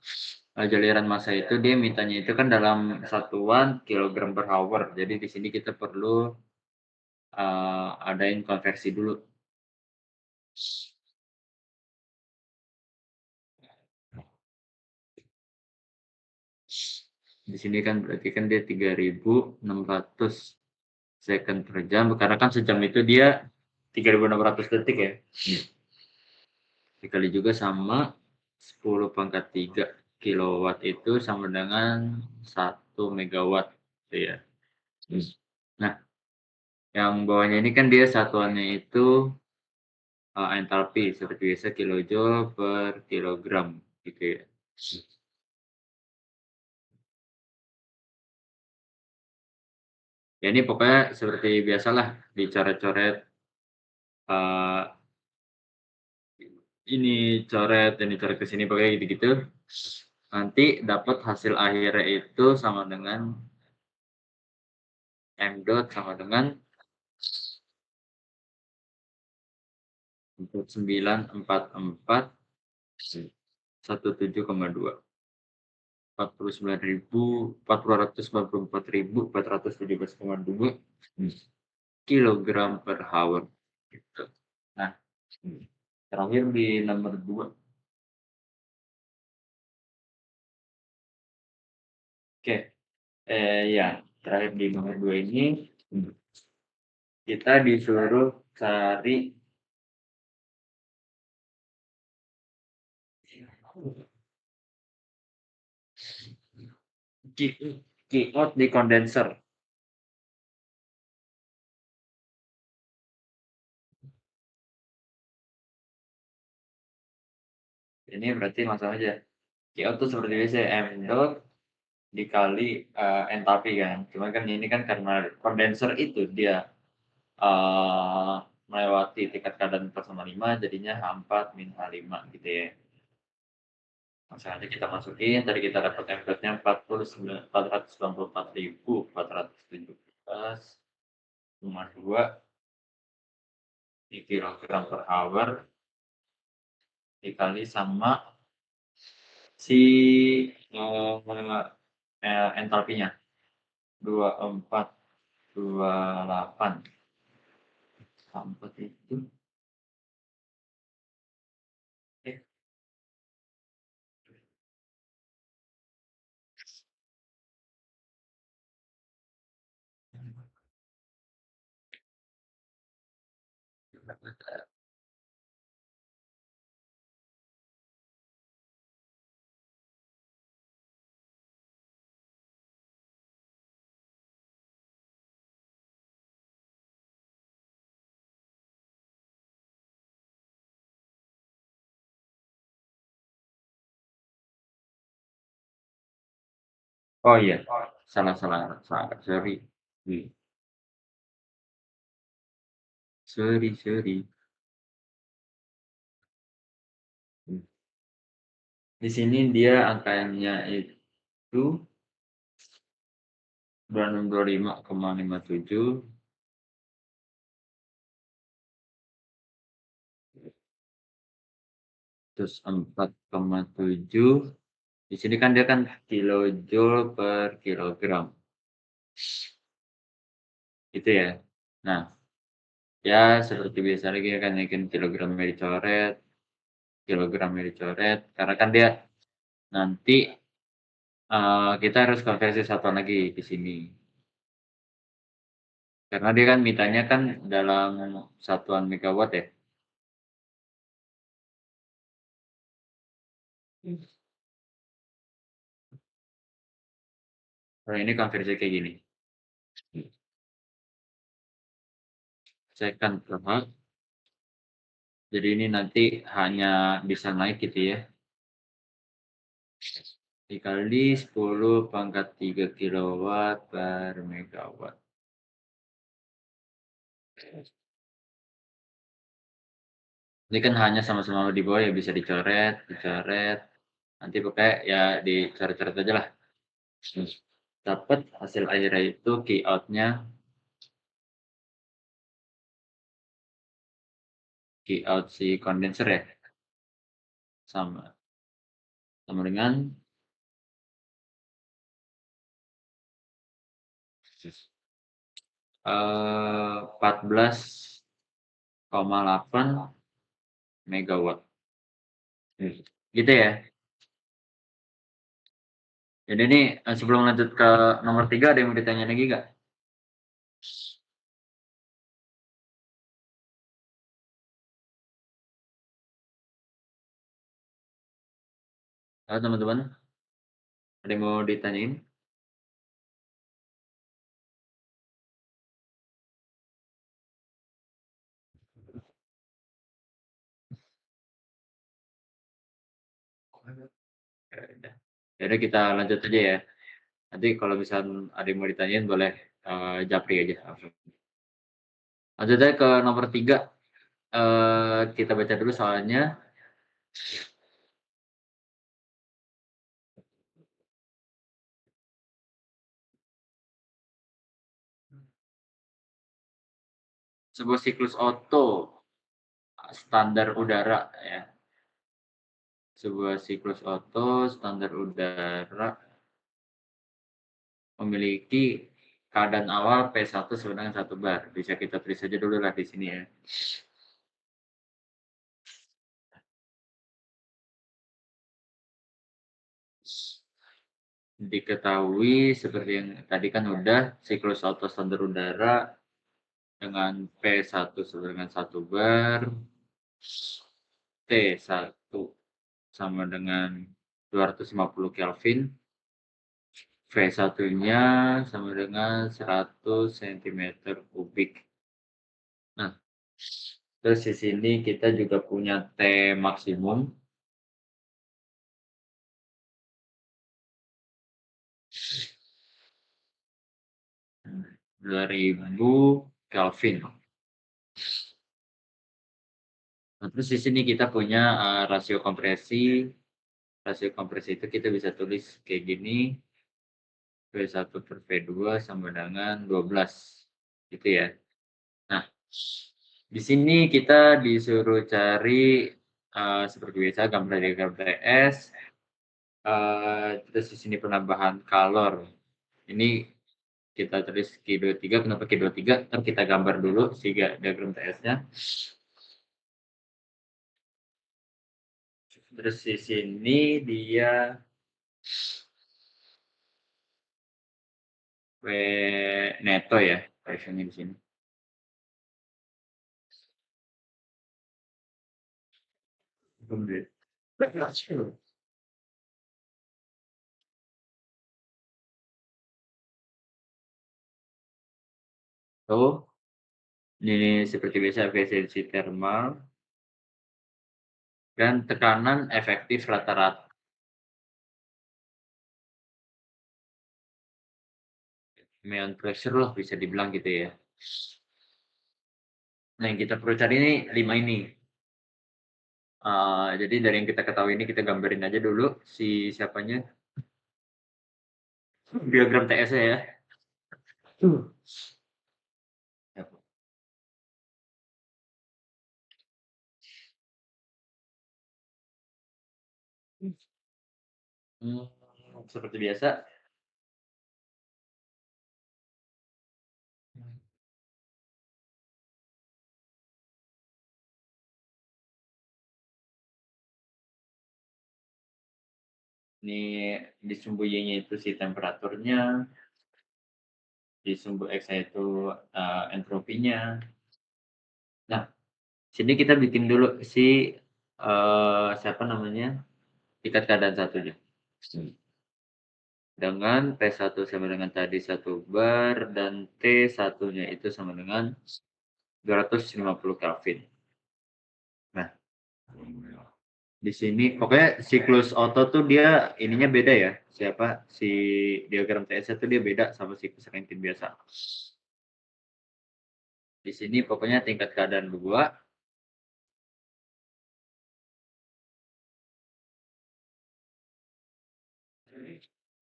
[SPEAKER 1] Aliran massa itu dia mintanya itu kan dalam satuan kilogram per hour. Jadi di sini kita perlu adain konversi dulu. Di sini kan berarti kan dia 3.600 second per jam, karena kan sejam itu dia 3.600 detik ya. Dikali juga sama 10⁻³ kilowatt itu sama dengan 1 megawatt gitu ya. Nah, yang bawahnya ini kan dia satuannya itu entalpi seperti biasa kilojoule per kilogram gitu ya. Ya ini pokoknya seperti biasalah dicoret-coret, ini coret, ini coret ke sini pokoknya gitu-gitu. Nanti dapat hasil akhirnya itu sama dengan m dot sama dengan 4944,17,2. 494.417,2 kilogram per hour gitu. Nah, terakhir di nomor 2. Oke, ya terakhir di nomor 2 ini kita disuruh cari Q-out di kondenser. Ini berarti langsung aja. Q-out itu seperti biasa m dot dikali entalpi kan. Cuma kan ini kan karena kondenser itu dia melewati tingkat keadaan 4/5 jadinya H4 min H5 gitu ya. Langsung aja kita masukin, tadi kita dapat m dot-nya 494.417,2 di kilogram per hour dikali sama si entalpinya 2428 sampai itu oh iya, salah salah salah, sorry. Sorry. Di sini dia angkanya itu 2625,57. Terus 4,7. Di sini kan dia kan kilojoule per kilogram. Gitu ya. Nah, ya seperti biasa lagi kan naikin kilogramnya dicoret, karena kan dia Nanti, kita harus konversi satuan lagi di sini. Karena dia kan mintanya kan dalam satuan megawatt ya. Kalau ini konversi kayak gini. Second per H. Jadi ini nanti hanya bisa naik gitu ya. Dikali 10⁻³ per megawatt. Ini kan hanya sama-sama di bawah ya, bisa dicoret, dicoret, nanti pokoknya ya dicoret-coret aja lah. Dapat hasil akhirnya itu key out-nya key out si kondenser ya, sama sama dengan 14,8 megawatt. Gitu ya. Jadi ini, sebelum lanjut ke nomor 3 ada yang mau ditanya lagi nggak? Halo teman-teman, ada yang mau ditanyain? Ya udah. Ya udah kita lanjut aja ya. Nanti kalau misal ada yang mau ditanyain boleh, japri aja langsung. Lanjut aja ke nomor 3, kita baca dulu soalnya. Sebuah siklus Otto standar udara ya. Sebuah siklus Otto standar udara memiliki keadaan awal P1 sama dengan 1 bar. Bisa kita tulis aja dulu lah di sini ya. Diketahui seperti yang tadi kan udah, siklus Otto standar udara dengan P1 sama dengan 1 bar, T1 sama dengan 250 Kelvin, V1-nya sama dengan 100 centimeter kubik. Nah, terus di sini kita juga punya T maksimum. Hmm, 2000 Kelvin. Nah, terus di sini kita punya rasio kompresi. Rasio kompresi itu kita bisa tulis kayak gini, V1 per V2 sama dengan 12, gitu ya. Nah, di sini kita disuruh cari, seperti biasa gambar diagram TS, terus di sini penambahan kalor. Ini kita tulis Q23, kenapa Q23? Ntar kita gambar dulu si diagram TS-nya. Terus di sini dia W neto ya, pressure-nya di sini. Tuh, ini seperti biasa efisiensi termal dan tekanan efektif rata-rata. Ambient pressure lah bisa dibilang gitu ya. Nah, yang kita perlu cari ini 5 ini. Jadi dari yang kita ketahui ini kita gambarin aja dulu si siapanya, diagram TS-nya ya. Hmm, seperti biasa. Ini di sumbu Y-nya itu si temperaturnya, di sumbu X-nya itu, entropinya. Nah, sini kita bikin dulu si, siapa namanya, tingkat keadaan satunya. Dengan P1 sama dengan tadi 1 bar dan T1-nya itu sama dengan 250 Kelvin. Nah, di sini pokoknya siklus Otto tuh dia ininya beda ya, siapa, si diagram TS itu dia beda sama siklus Rankine biasa. Di sini pokoknya tingkat keadaan 2,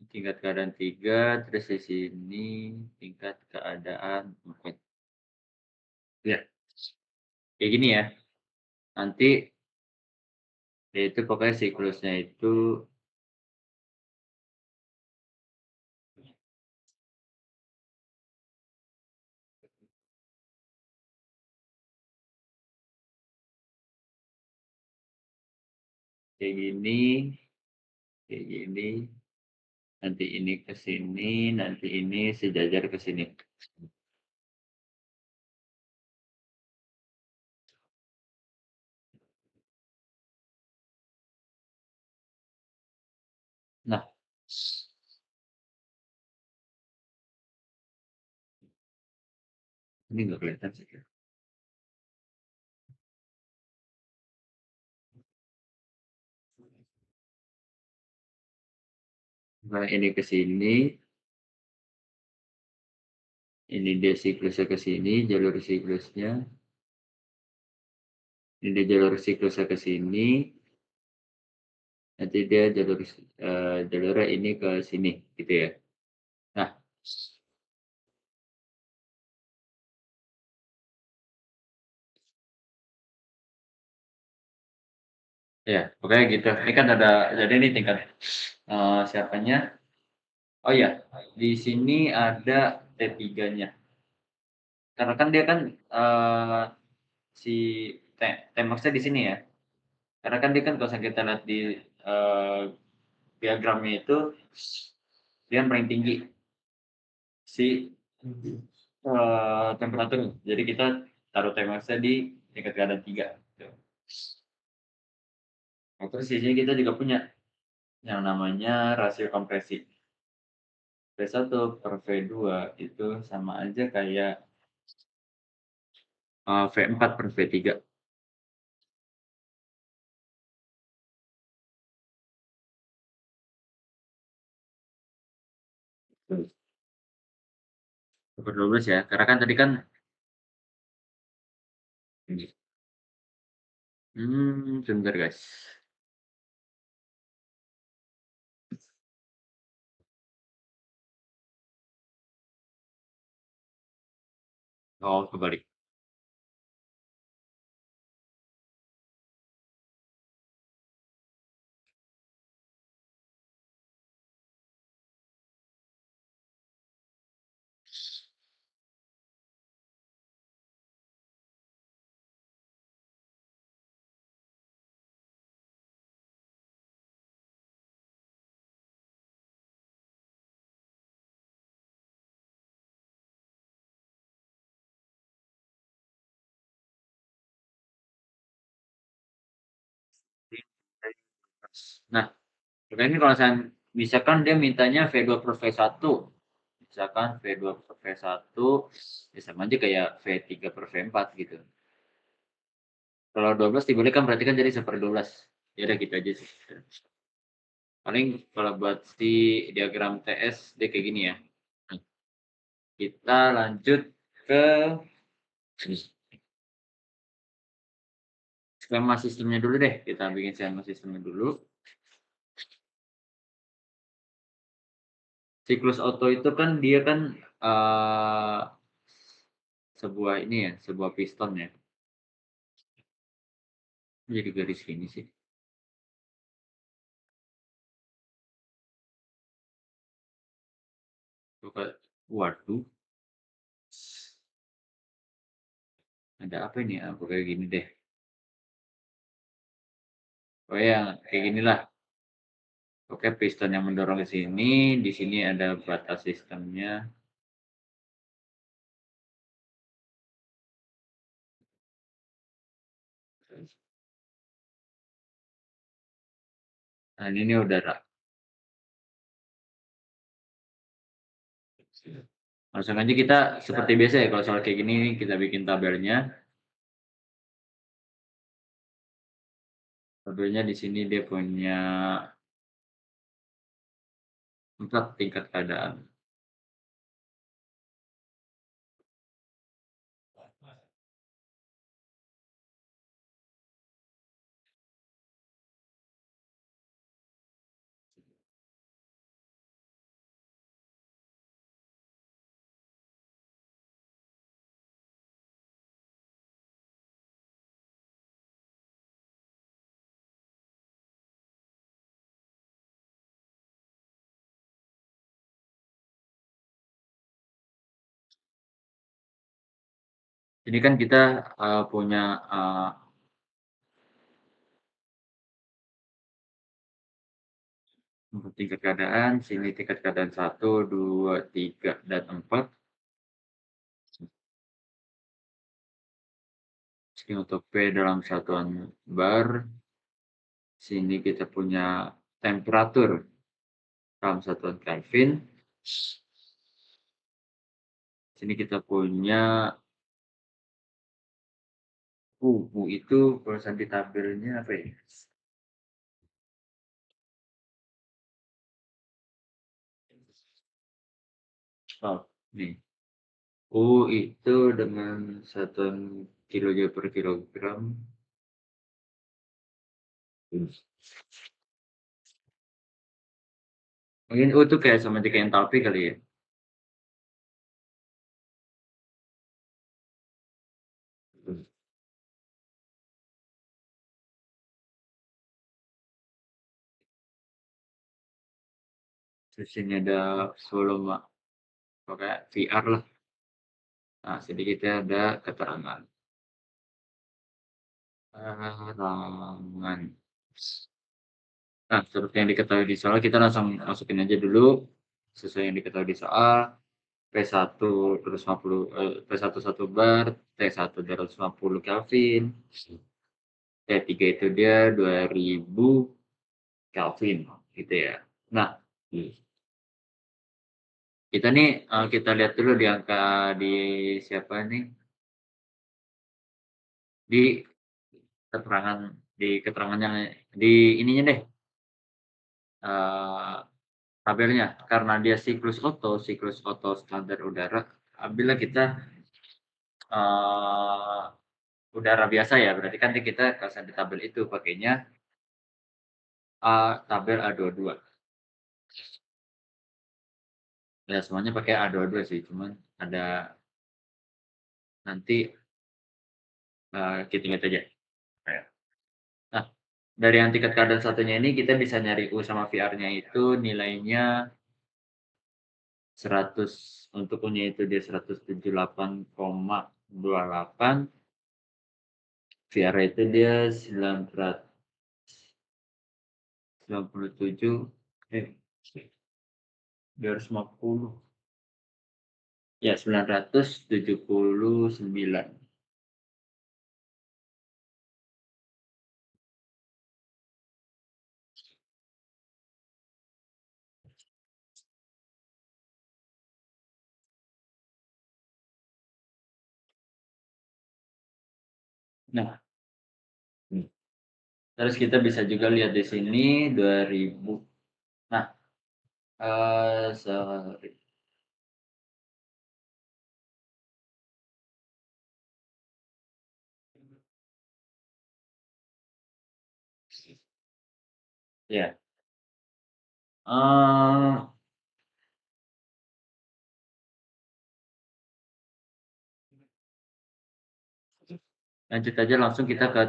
[SPEAKER 1] tingkat keadaan 3, terus di sini tingkat keadaan 4. Ya, kayak gini ya. Nanti ya itu pokoknya siklusnya itu kayak gini, kayak gini, nanti ini ke sini, nanti ini sejajar ke sini. Nah, ini nggak kelihatan sih. Nah, ini ke sini, ini dia siklusnya ke sini, jalur siklusnya. Ini dia jalur siklusnya ke sini, nanti dia jalurnya ini ke sini, gitu ya. Nah, ya pokoknya gitu. Ini kan ada, jadi ini tingkat siapanya. Oh ya, di sini ada T3-nya. Karena kan dia kan si Tmax-nya di sini ya. Karena kan dia kan kalau kita lihat di eh, diagramnya itu dia yang paling tinggi si temperatur. Jadi kita taruh Tmax-nya di tingkat keadaan 3. Gitu. Nah, terus di sini kita juga punya yang namanya rasio kompresi. V1 per V2 itu sama aja kayak V4 per V3. Per 12 ya, karena kan tadi kan sebentar guys. Oh, kebalik. Nah, ini kalau saya misalkan dia mintanya V2 per V1, misalkan V2 per V1, ya sama aja kayak V3 per V4 gitu. Kalau 12 dibolehkan berarti kan jadi 1/12. Ya udah gitu aja sih. Paling kalau buat si diagram TS dia kayak gini ya. Nah, kita lanjut ke skema sistemnya dulu deh. Kita bikin skema sistemnya dulu. Siklus Otto itu kan dia kan sebuah ini ya, sebuah piston ya. Jadi garis gini sih. Coba, waduh, ada apa ini? Aku kayak gini deh. Oh ya, kayak ginilah. Oke, piston yang mendorong ke sini, di sini ada batas sistemnya. Nah, ini udara. Langsung aja kita seperti biasa ya, kalau soal kayak gini kita bikin tabelnya. Tabelnya di sini dia punya 4 tingkat keadaan. Ini kan kita punya tingkat keadaan, sini tingkat keadaan 1, 2, 3, dan 4. Sini untuk P dalam satuan bar. Sini kita punya temperatur dalam satuan Kelvin. Sini kita punya itu tulisan di tabelnya apa ya? Oh, nih. U itu dengan satuan kilojoule per kilogram. Mungkin U itu kayak sama kayak entalpi kali ya? Terus ini ada volume, pokoknya VR lah. Nah, sini kita ada keterangan. Keterangan. Nah, seperti yang diketahui di soal, kita langsung masukin aja dulu sesuai yang diketahui di soal. P1 250, P1 1 bar, T1 250 Kelvin, T3 itu dia 2000 Kelvin gitu ya. Nah, kita nih kita lihat dulu di angka di siapa nih, di keterangan keterangannya di ininya deh, eee, tabelnya. Karena dia siklus Otto standar udara, apabila kita, eee, udara biasa ya, berarti kan kita kalau di tabel itu pakainya tabel A22. Ya semuanya pakai A22 sih, cuman ada nanti, kita ingat aja. Kayak nah, dari yang tingkat keadaan satunya ini kita bisa nyari U sama VR-nya itu nilainya 100, untuk U-nya itu dia 178,28, VR itu dia 997, 250, ya 979. Nah, terus kita bisa juga lihat di sini 2000. Nah, sorry. Ya, lanjut aja langsung kita ke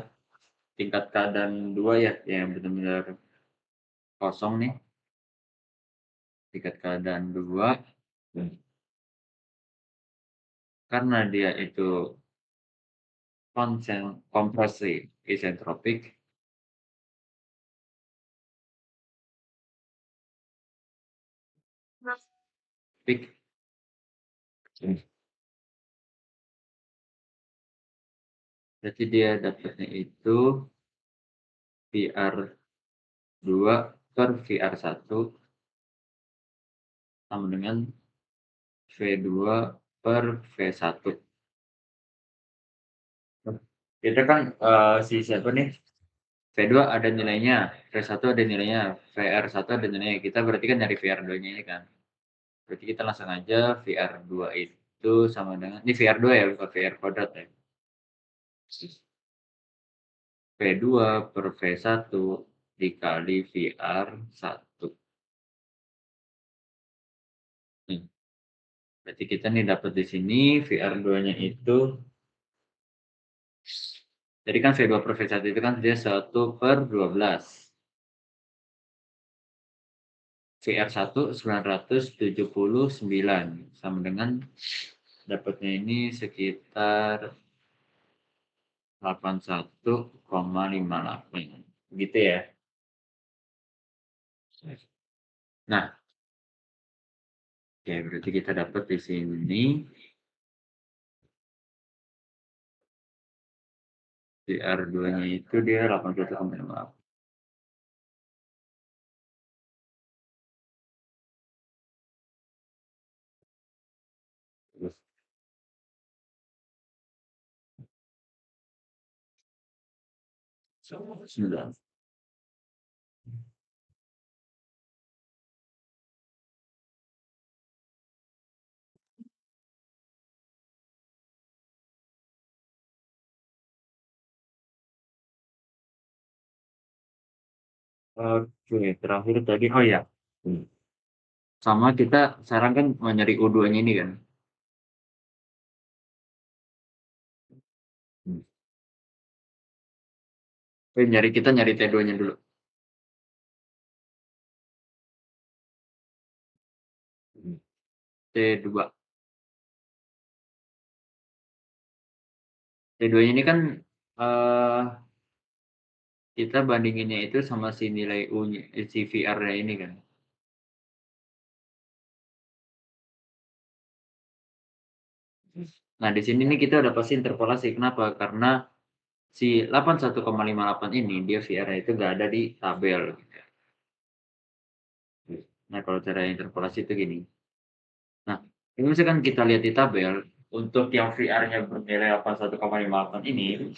[SPEAKER 1] tingkat keadaan 2 ya, yang benar-benar kosong nih. Tingkat keadaan 2, karena dia itu kompresi isentropik, Pik. Berarti dia dapatnya itu VR2 per VR1 sama dengan V2 per V1. Kita kan si siapa nih? V2 ada nilainya, V1 ada nilainya, VR1 ada nilainya. Kita berarti kan nyari VR2-nya ini kan. Berarti kita langsung aja VR2 itu sama dengan ini VR2 ya, bukan VR kuadrat ya. V2 per V1 dikali VR1. Nih, berarti kita nih dapat di sini VR2-nya itu jadi kan V2 per V1 itu kan dia 1/12. VR1 979 sama dengan dapatnya ini sekitar 81,58 gitu ya. Nah, oke berarti kita dapat di sini VR2-nya itu dia 81,58. Terus sudah. Oke, terakhir tadi oh ya. Sama kita sekarang kan mau nyari U2-nya ini kan. Kita nyari T2-nya dulu. T2. T2-nya ini kan eh kita bandinginnya itu sama si nilai U-nya, si VR-nya ini kan. Nah, di sini nih kita udah pasti interpolasi. Kenapa? Karena si 81,58 ini dia VR-nya itu nggak ada di tabel. Nah, kalau cara interpolasi itu gini. Nah, ini misalkan kita lihat di tabel, untuk yang VR-nya bernilai 81,58 ini,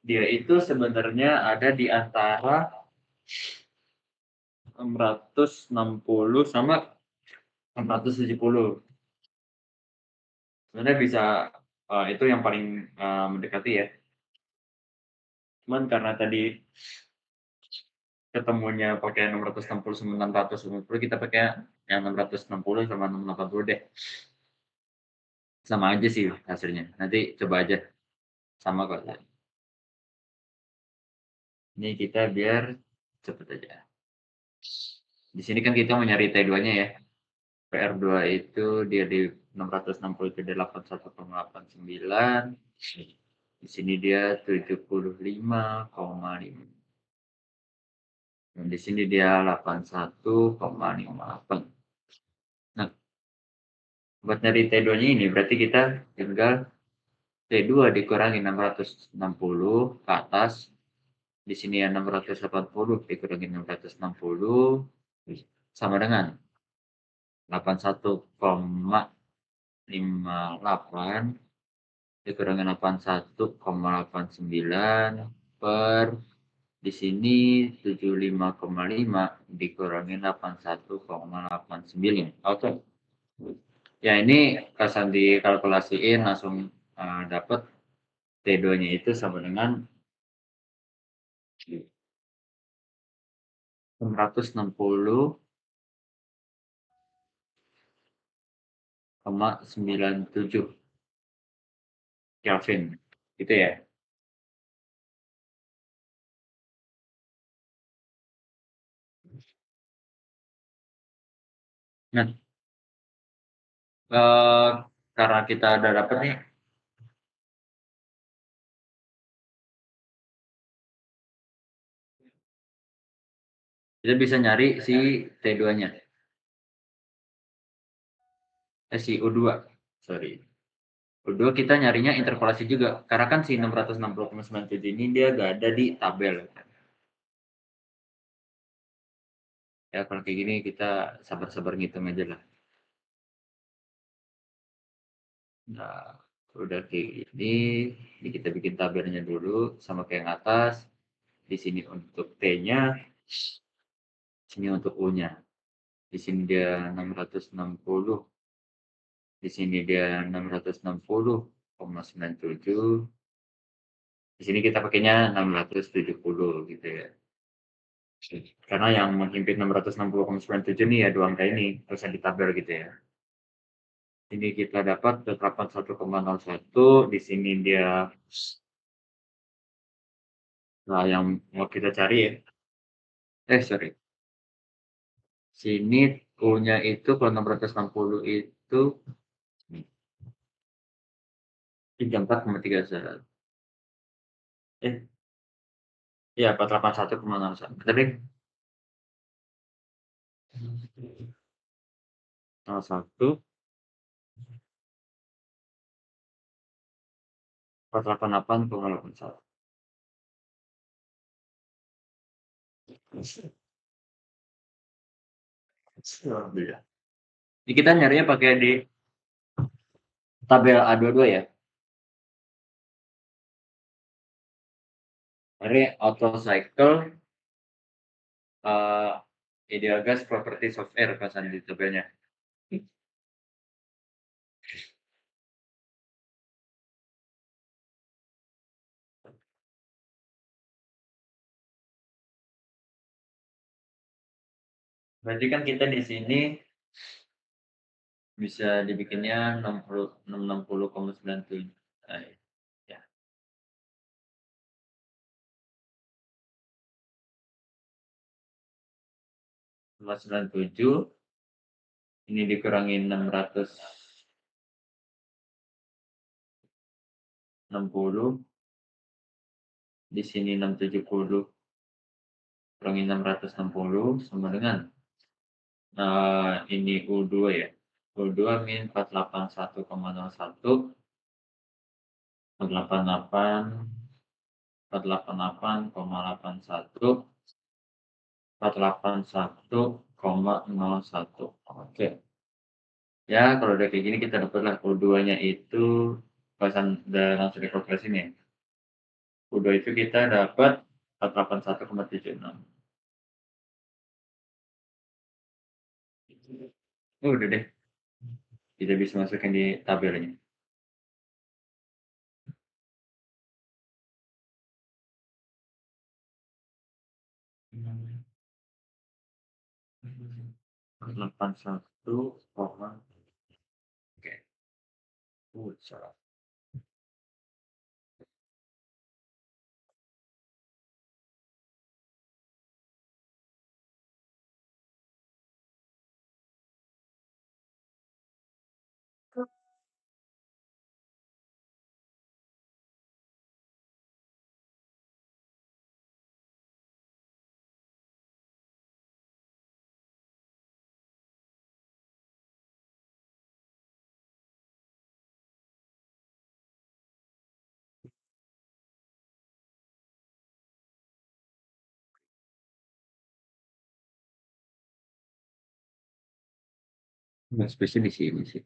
[SPEAKER 1] dia itu sebenarnya ada di antara 660 sama 670. Sebenarnya bisa itu yang paling mendekati ya. Cuman karena tadi ketemunya pakai 660 sama 650, kita pakai yang 660 sama 680 deh. Sama aja sih hasilnya. Nanti coba aja. Sama kok. Ini kita biar cepet aja. Di sini kan kita mau nyari T2-nya ya. PR2 itu dia di 660 itu dia 81,89. Di sini dia 75,5. Dan di sini dia 81,58. Nah, buat nyari T2-nya ini berarti kita tinggal T2 dikurangi 660 ke atas. Di sini ya 680 dikurangi 660 sama dengan 81,58 dikurangi 81,89 per di sini 75,5 dikurangi 81,89. Oke. Ya ini kasan dikalkulasiin langsung dapat T2-nya itu sama dengan 660,97 Kelvin. Gitu ya. Nah, karena kita udah dapat nih kita bisa nyari si T2-nya. si U2, sorry. U2 kita nyarinya interpolasi juga, karena kan si 660,97 ini dia nggak ada di tabel. Ya kalau kayak gini kita sabar-sabar ngitung aja lah. Nah, udah kayak gini, ini kita bikin tabelnya dulu sama kayak yang atas. Di sini untuk T-nya, sini untuk U-nya. Di sini dia 660, di sini dia 660,97. Di sini kita pakainya 670 gitu ya. Karena yang menghimpit 660,97 nih ya dua angka ini, terus yang di tabel gitu ya. Ini kita dapat 81,01, di sini dia nah yang mau kita cari ya. Sorry. Sini U-nya itu kalau 660 itu 34,31. Iya 481,01. Tapi 01 488,81. Alhamdulillah. Ini kita nyarinya pakai di tabel A22 ya. Ini auto cycle ideal gas properties of air pasan di tabelnya. Berarti kan kita di sini bisa dibikinnya 660,97. Ya. 497 ini dikurangi 660, di sini 670 kurangi 660 sama dengan ini U2 ya. U2 min 481,01, 488,81, 481,01. Oke. Ya kalau udah kayak gini kita dapatlah U2-nya itu pasan udah langsung dikalkulasi nih. U2 itu kita dapat 481,76. Udah deh. Kita bisa masukin di tabelnya. Delapan satu koma. Oke. Salah. Nah, space di sini sih.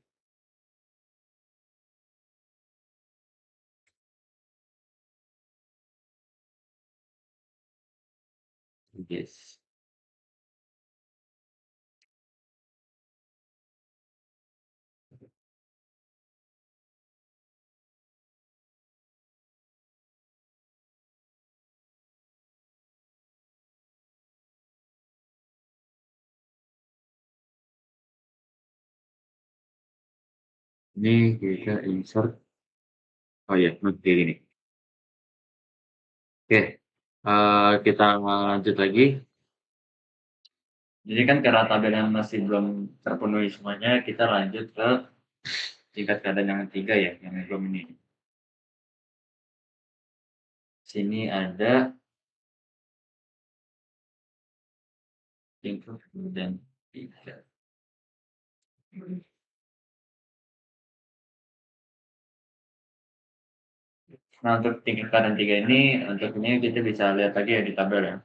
[SPEAKER 1] Yes. Ini kita insert. Oh ya, nanti ini. Oke, kita lanjut lagi. Jadi kan karena tabel yang masih belum terpenuhi semuanya, kita lanjut ke tingkat keadaan yang ketiga ya, yang belum ini. Sini ada tingkat dan tiga. Nah, untuk tingkat kadar 3 ini, untuk ini kita bisa lihat lagi ya di tabel ya.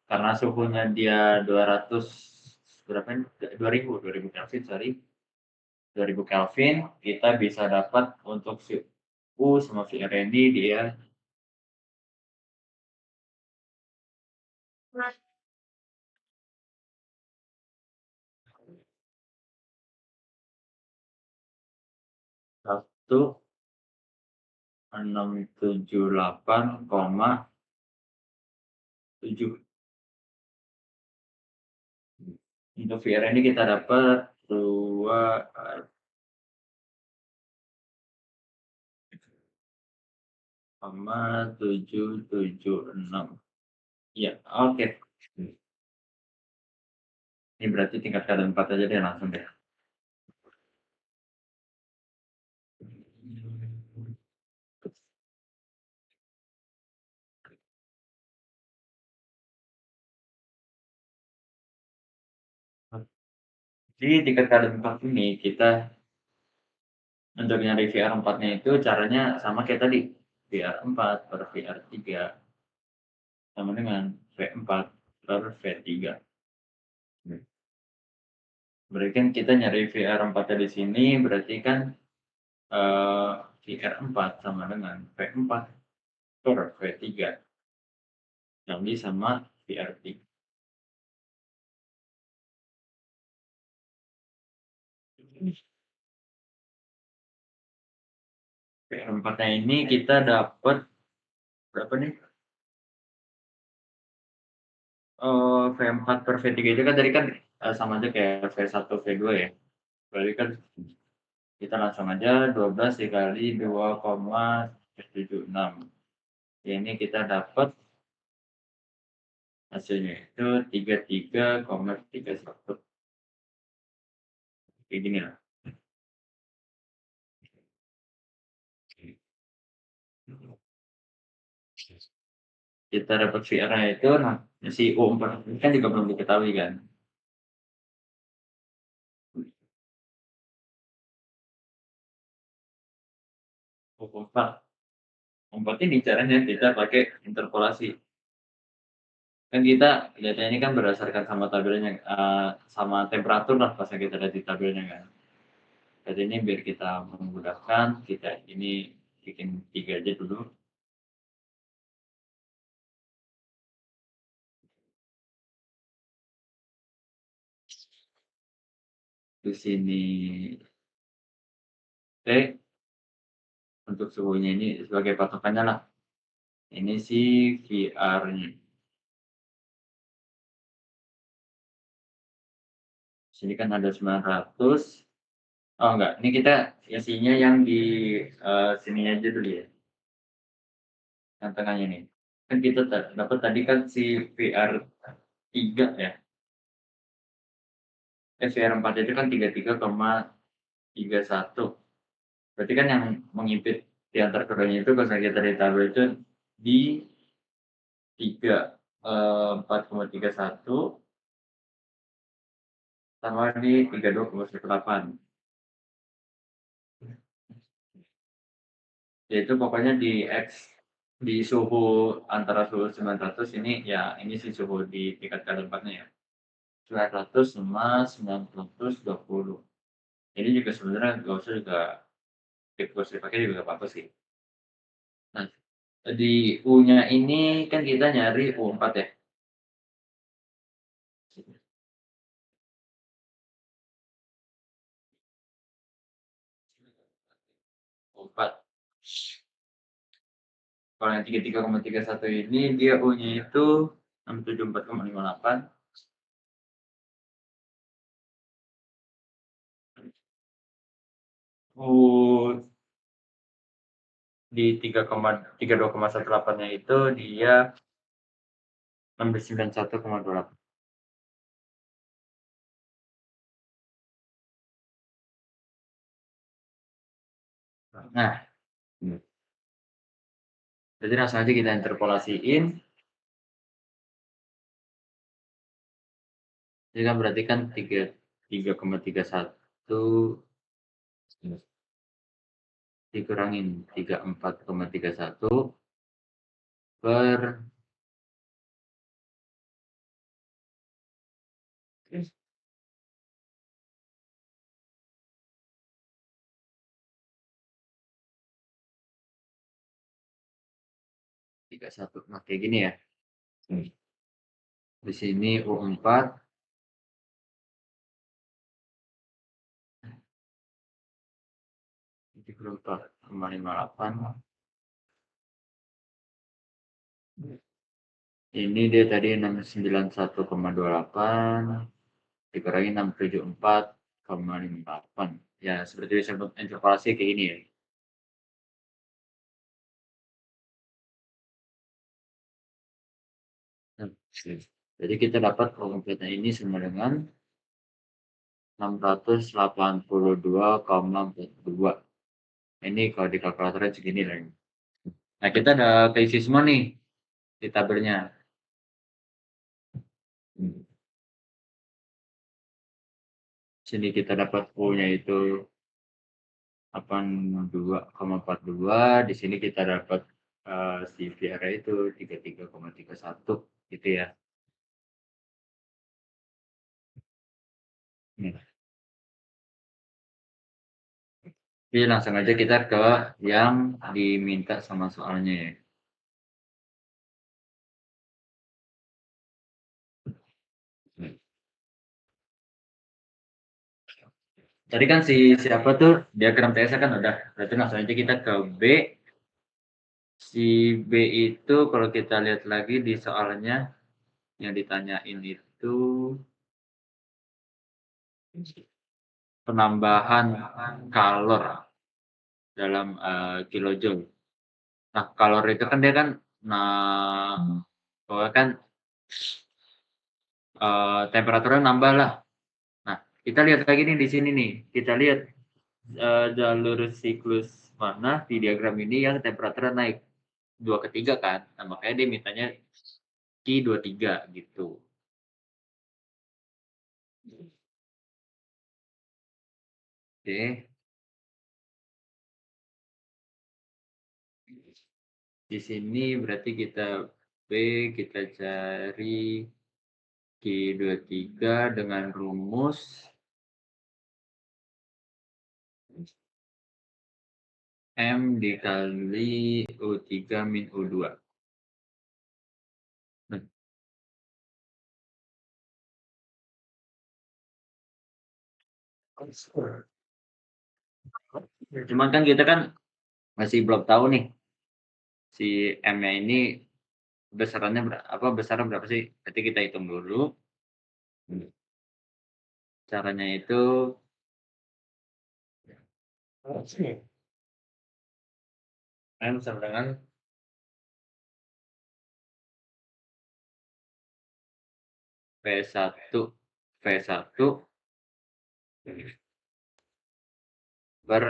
[SPEAKER 1] Karena suhunya dia 200 berapa ini? 2000 Kelvin, sorry. 2000 Kelvin, kita bisa dapat untuk suhu sama VR ini dia 1678,7. Untuk VR ini kita dapat 2,776. Iya, oke. Ini berarti tingkat kadar 4 aja deh, langsung deh. Di tingkat kadar 4 ini kita untuk nyari VR4-nya itu caranya sama kayak tadi, VR4 per VR3 sama dengan V4 per V3. Berarti kan kita nyari VR4-nya di sini berarti kan VR4 sama dengan V4 per V3 kali sama VR3. VR4-nya ini kita dapat berapa nih? V4 per V3 itu kan tadi kan sama aja kayak V1 V2 ya. Berarti kan kita langsung aja 12 dikali 2,76. Ini kita dapat hasilnya itu 33,31. Kayak gini lah. Kita dapat VR-nya itu, nah si U4 ini kan juga belum diketahui kan. U4. U4 ini caranya kita pakai interpolasi. Kan kita data ini kan berdasarkan sama tabelnya, sama temperatur lah pas kita lihat di tabelnya kan. Jadi ini biar kita memudahkan, kita ini bikin 3 aja dulu. Di sini T untuk suhunya ini sebagai patokannya lah. Ini si VR-nya. Sini kan ada 900. Oh enggak, ini kita isinya yang di sininya aja dulu ya. Yang tengahnya nih. Kan kita dapat tadi kan si VR3 ya. VR4 itu kan 33,31. Berarti kan yang mengimpit di antara keduanya itu kalau kita dari tabel itu di 4,31 sama di 32,18. Yaitu pokoknya di X di suhu antara suhu 900 ini ya ini sih suhu di tingkat kadar 4-nya ya. 900 sama 920. Ini juga sebenarnya nggak usah juga dipakai juga nggak apa-apa sih. Nah, di U-nya ini kan kita nyari U4 ya. U4. Kalau yang 33,31 ini dia U-nya itu 674,58. U di 32,18-nya itu dia 691,28. Nah, jadi langsung aja kita interpolasiin. Jadi kan berarti kan 3,31 dikurangin 34,31 per 31. Nah, kayak gini ya. Di sini U4 74,58. Ini dia tadi 691,28 dikurangi 674,58. Ya, seperti bisa interpolasi kayak gini ya. Jadi kita dapat kompletnya ini sama dengan 682,42. Ini kalau di kalkulatornya segini lah. Nah, kita ada keisi semua nih di tabelnya. Sini kita dapat U-nya itu 82,42. Di sini kita dapat si VR itu 33,31 gitu ya. Jadi langsung aja kita ke yang diminta sama soalnya ya. Tadi kan siapa tuh diagram TS kan udah. Berarti langsung aja kita ke B. Si B itu kalau kita lihat lagi di soalnya yang ditanyain itu penambahan kalor dalam kilojoule. Nah, kalor itu kan dia kan bahwa kan temperaturnya nambah lah. Nah, kita lihat lagi nih di sini nih. Kita lihat jalur siklus mana di diagram ini yang temperaturnya naik 2 ke 3 kan. Nah, makanya dia mintanya Q23 gitu. Oke. Di sini berarti kita B, kita cari Q23 dengan rumus M dikali U3 min U2. Nah, cuman kan kita kan masih belum tahu nih si M-nya ini besarnya berapa sih? Nanti kita hitung dulu. Caranya itu M sama dengan V1 V1 per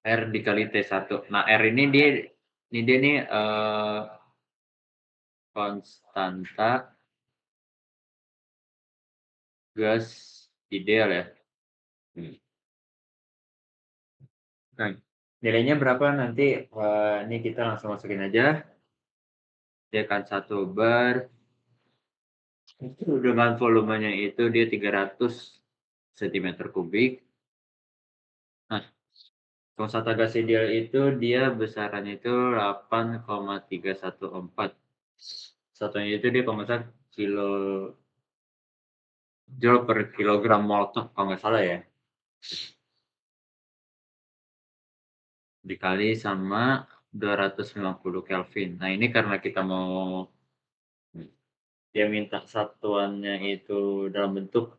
[SPEAKER 1] R dikali T1. Nah, R ini dia nih konstanta gas ideal ya. Nah, nilainya berapa nanti ini kita langsung masukin aja. Dia kan 1 bar dengan volumenya itu dia 300 cm3. Nah, konstanta gas ideal itu dia besarannya itu 8,314. Satunya itu dia kalau nggak salah kilojoule per kilogram molekul kalau nggak salah ya. Dikali sama 250 Kelvin. Nah, ini karena kita mau dia minta satuannya itu dalam bentuk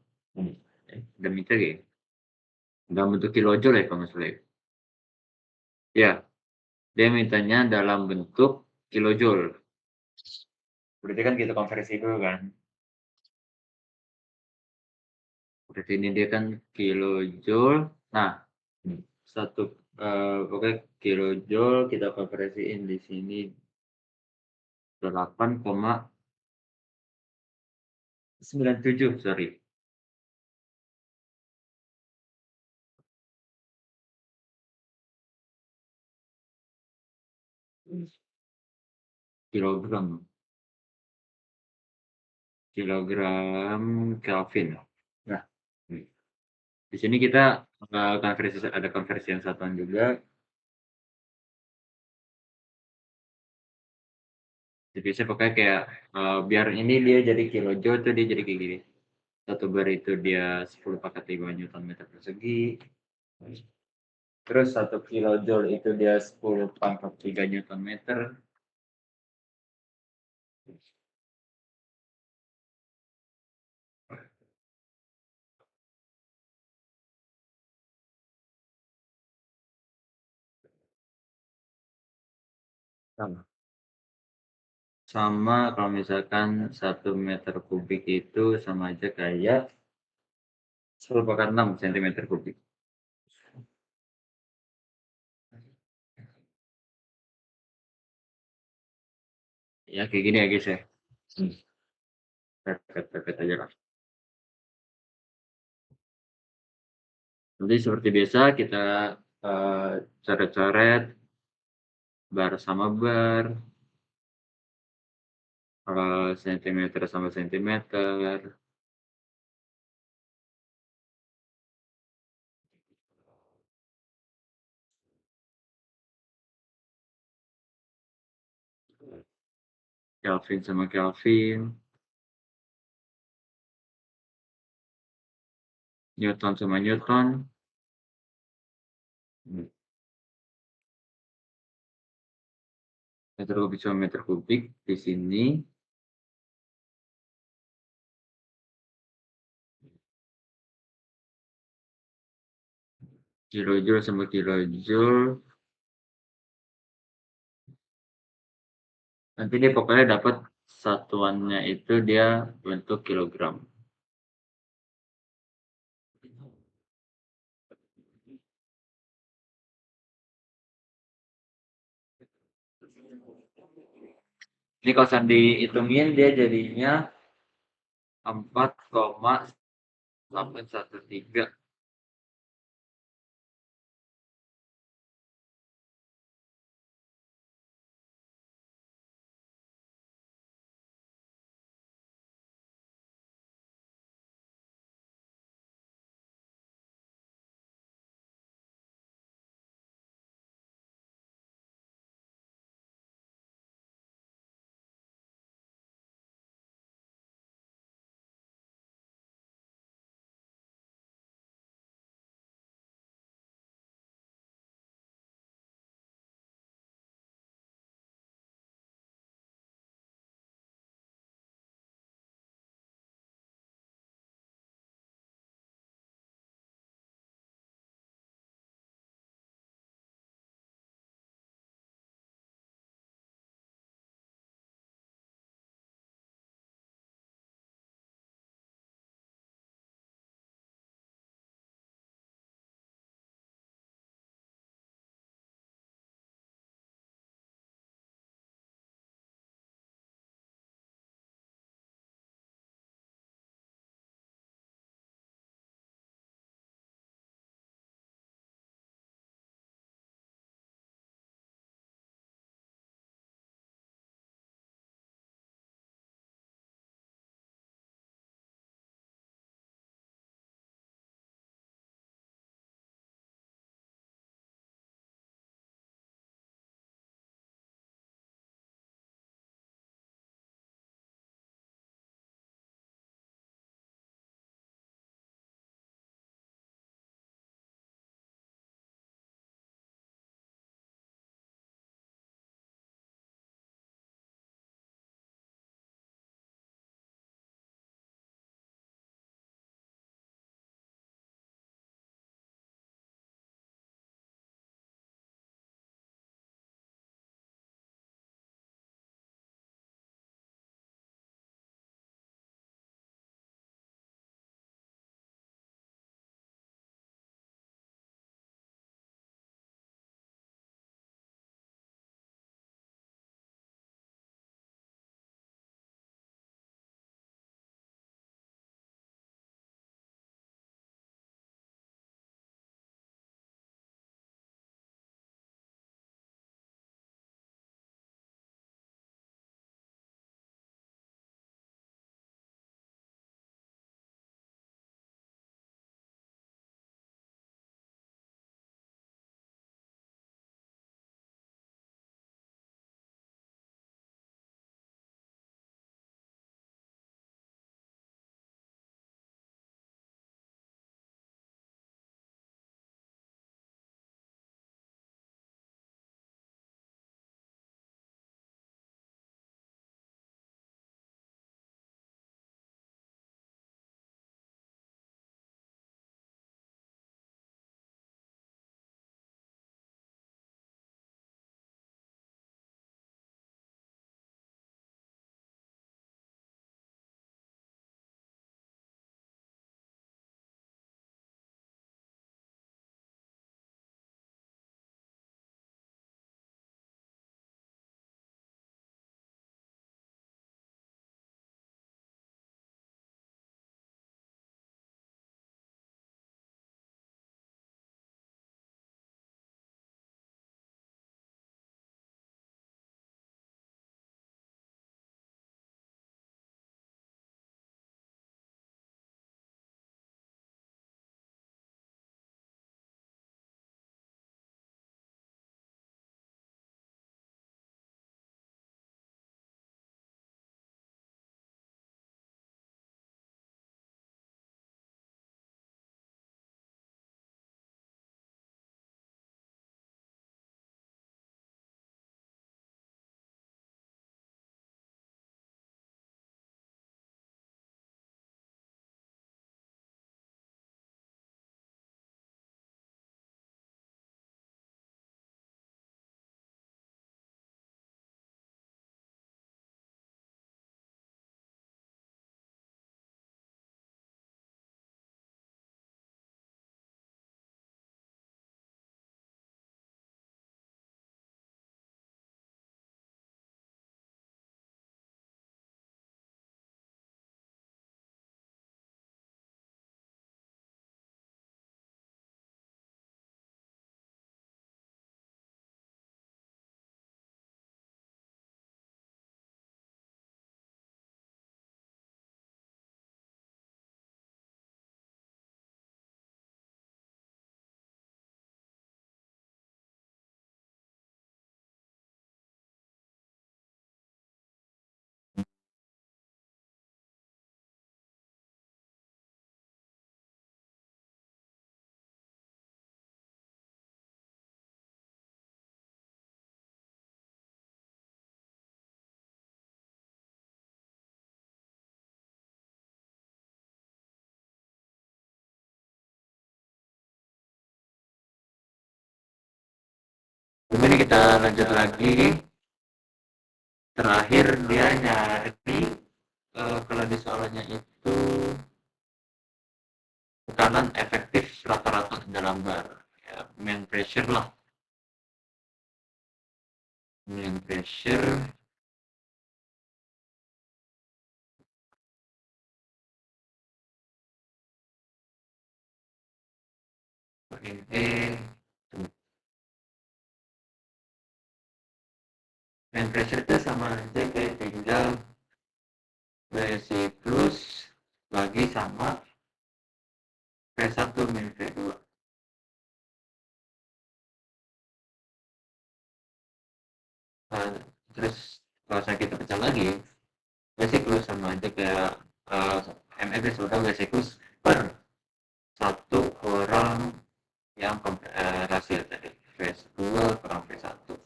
[SPEAKER 1] dalam bentuk kilojoule ya kalau nggak salah ya. Ya, dia mintanya dalam bentuk kilojoule. Berarti kan kita konversi dulu kan. Berarti ini dia kan kilojoule. Nah, pokoknya kilojoule kita konversiin di sini 8,97 sorry. Kilogram. Kilogram Kelvin. Nah, hmm, di sini kita, ada konversian satuan juga. Jadi biasanya pokoknya kayak, biar ini dia jadi kilojoule tuh dia jadi kayak gini. 1 bar itu dia 10⁻³ Newton meter persegi. Terus 1 kilojoule itu dia 10⁻³ Newton meter. Sama. Sama kalau misalkan 1 meter kubik itu sama aja kayak 10⁻6 sentimeter kubik. Ya kayak gini ya guys ya. Pepet aja lah. Nanti seperti biasa kita coret-coret bar sama bar, sentimeter sama sentimeter. Kelvin sama Kelvin, Newton sama Newton. Meter kubik sama meter kubik di sini. Kilojoule sama kilojoule. Nanti dia pokoknya dapat satuannya itu dia bentuk kilogram. Ini kalau misalnya dihitungin dia jadinya 4,813. Kemudian kita lanjut lagi. Terakhir dia nyari kalau di soalnya itu tekanan efektif rata-rata dalam bar, ya, main pressure lah. Main pressure ini main pressure itu sama aja kayak tinggal siklus lagi sama P1 min P2. Nah, terus kalau saya kita pecah lagi, siklus sama aja kayak MF sudah siklus per satu orang yang rasio tadi V2 kurang V1.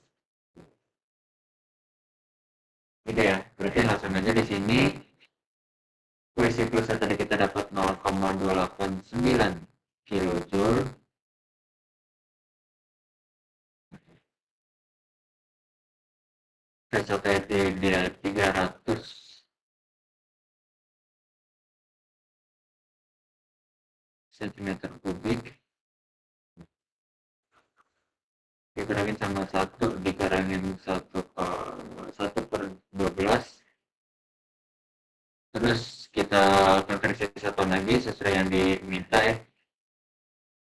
[SPEAKER 1] Gitu ya, berarti langsung aja di sini V siklusnya tadi kita dapat 0,289 kilojoule. PCTD dia 300 cm kubik dikurangin sama 1 dikurangin 1/12, terus kita konversi satu lagi sesuai yang diminta ya.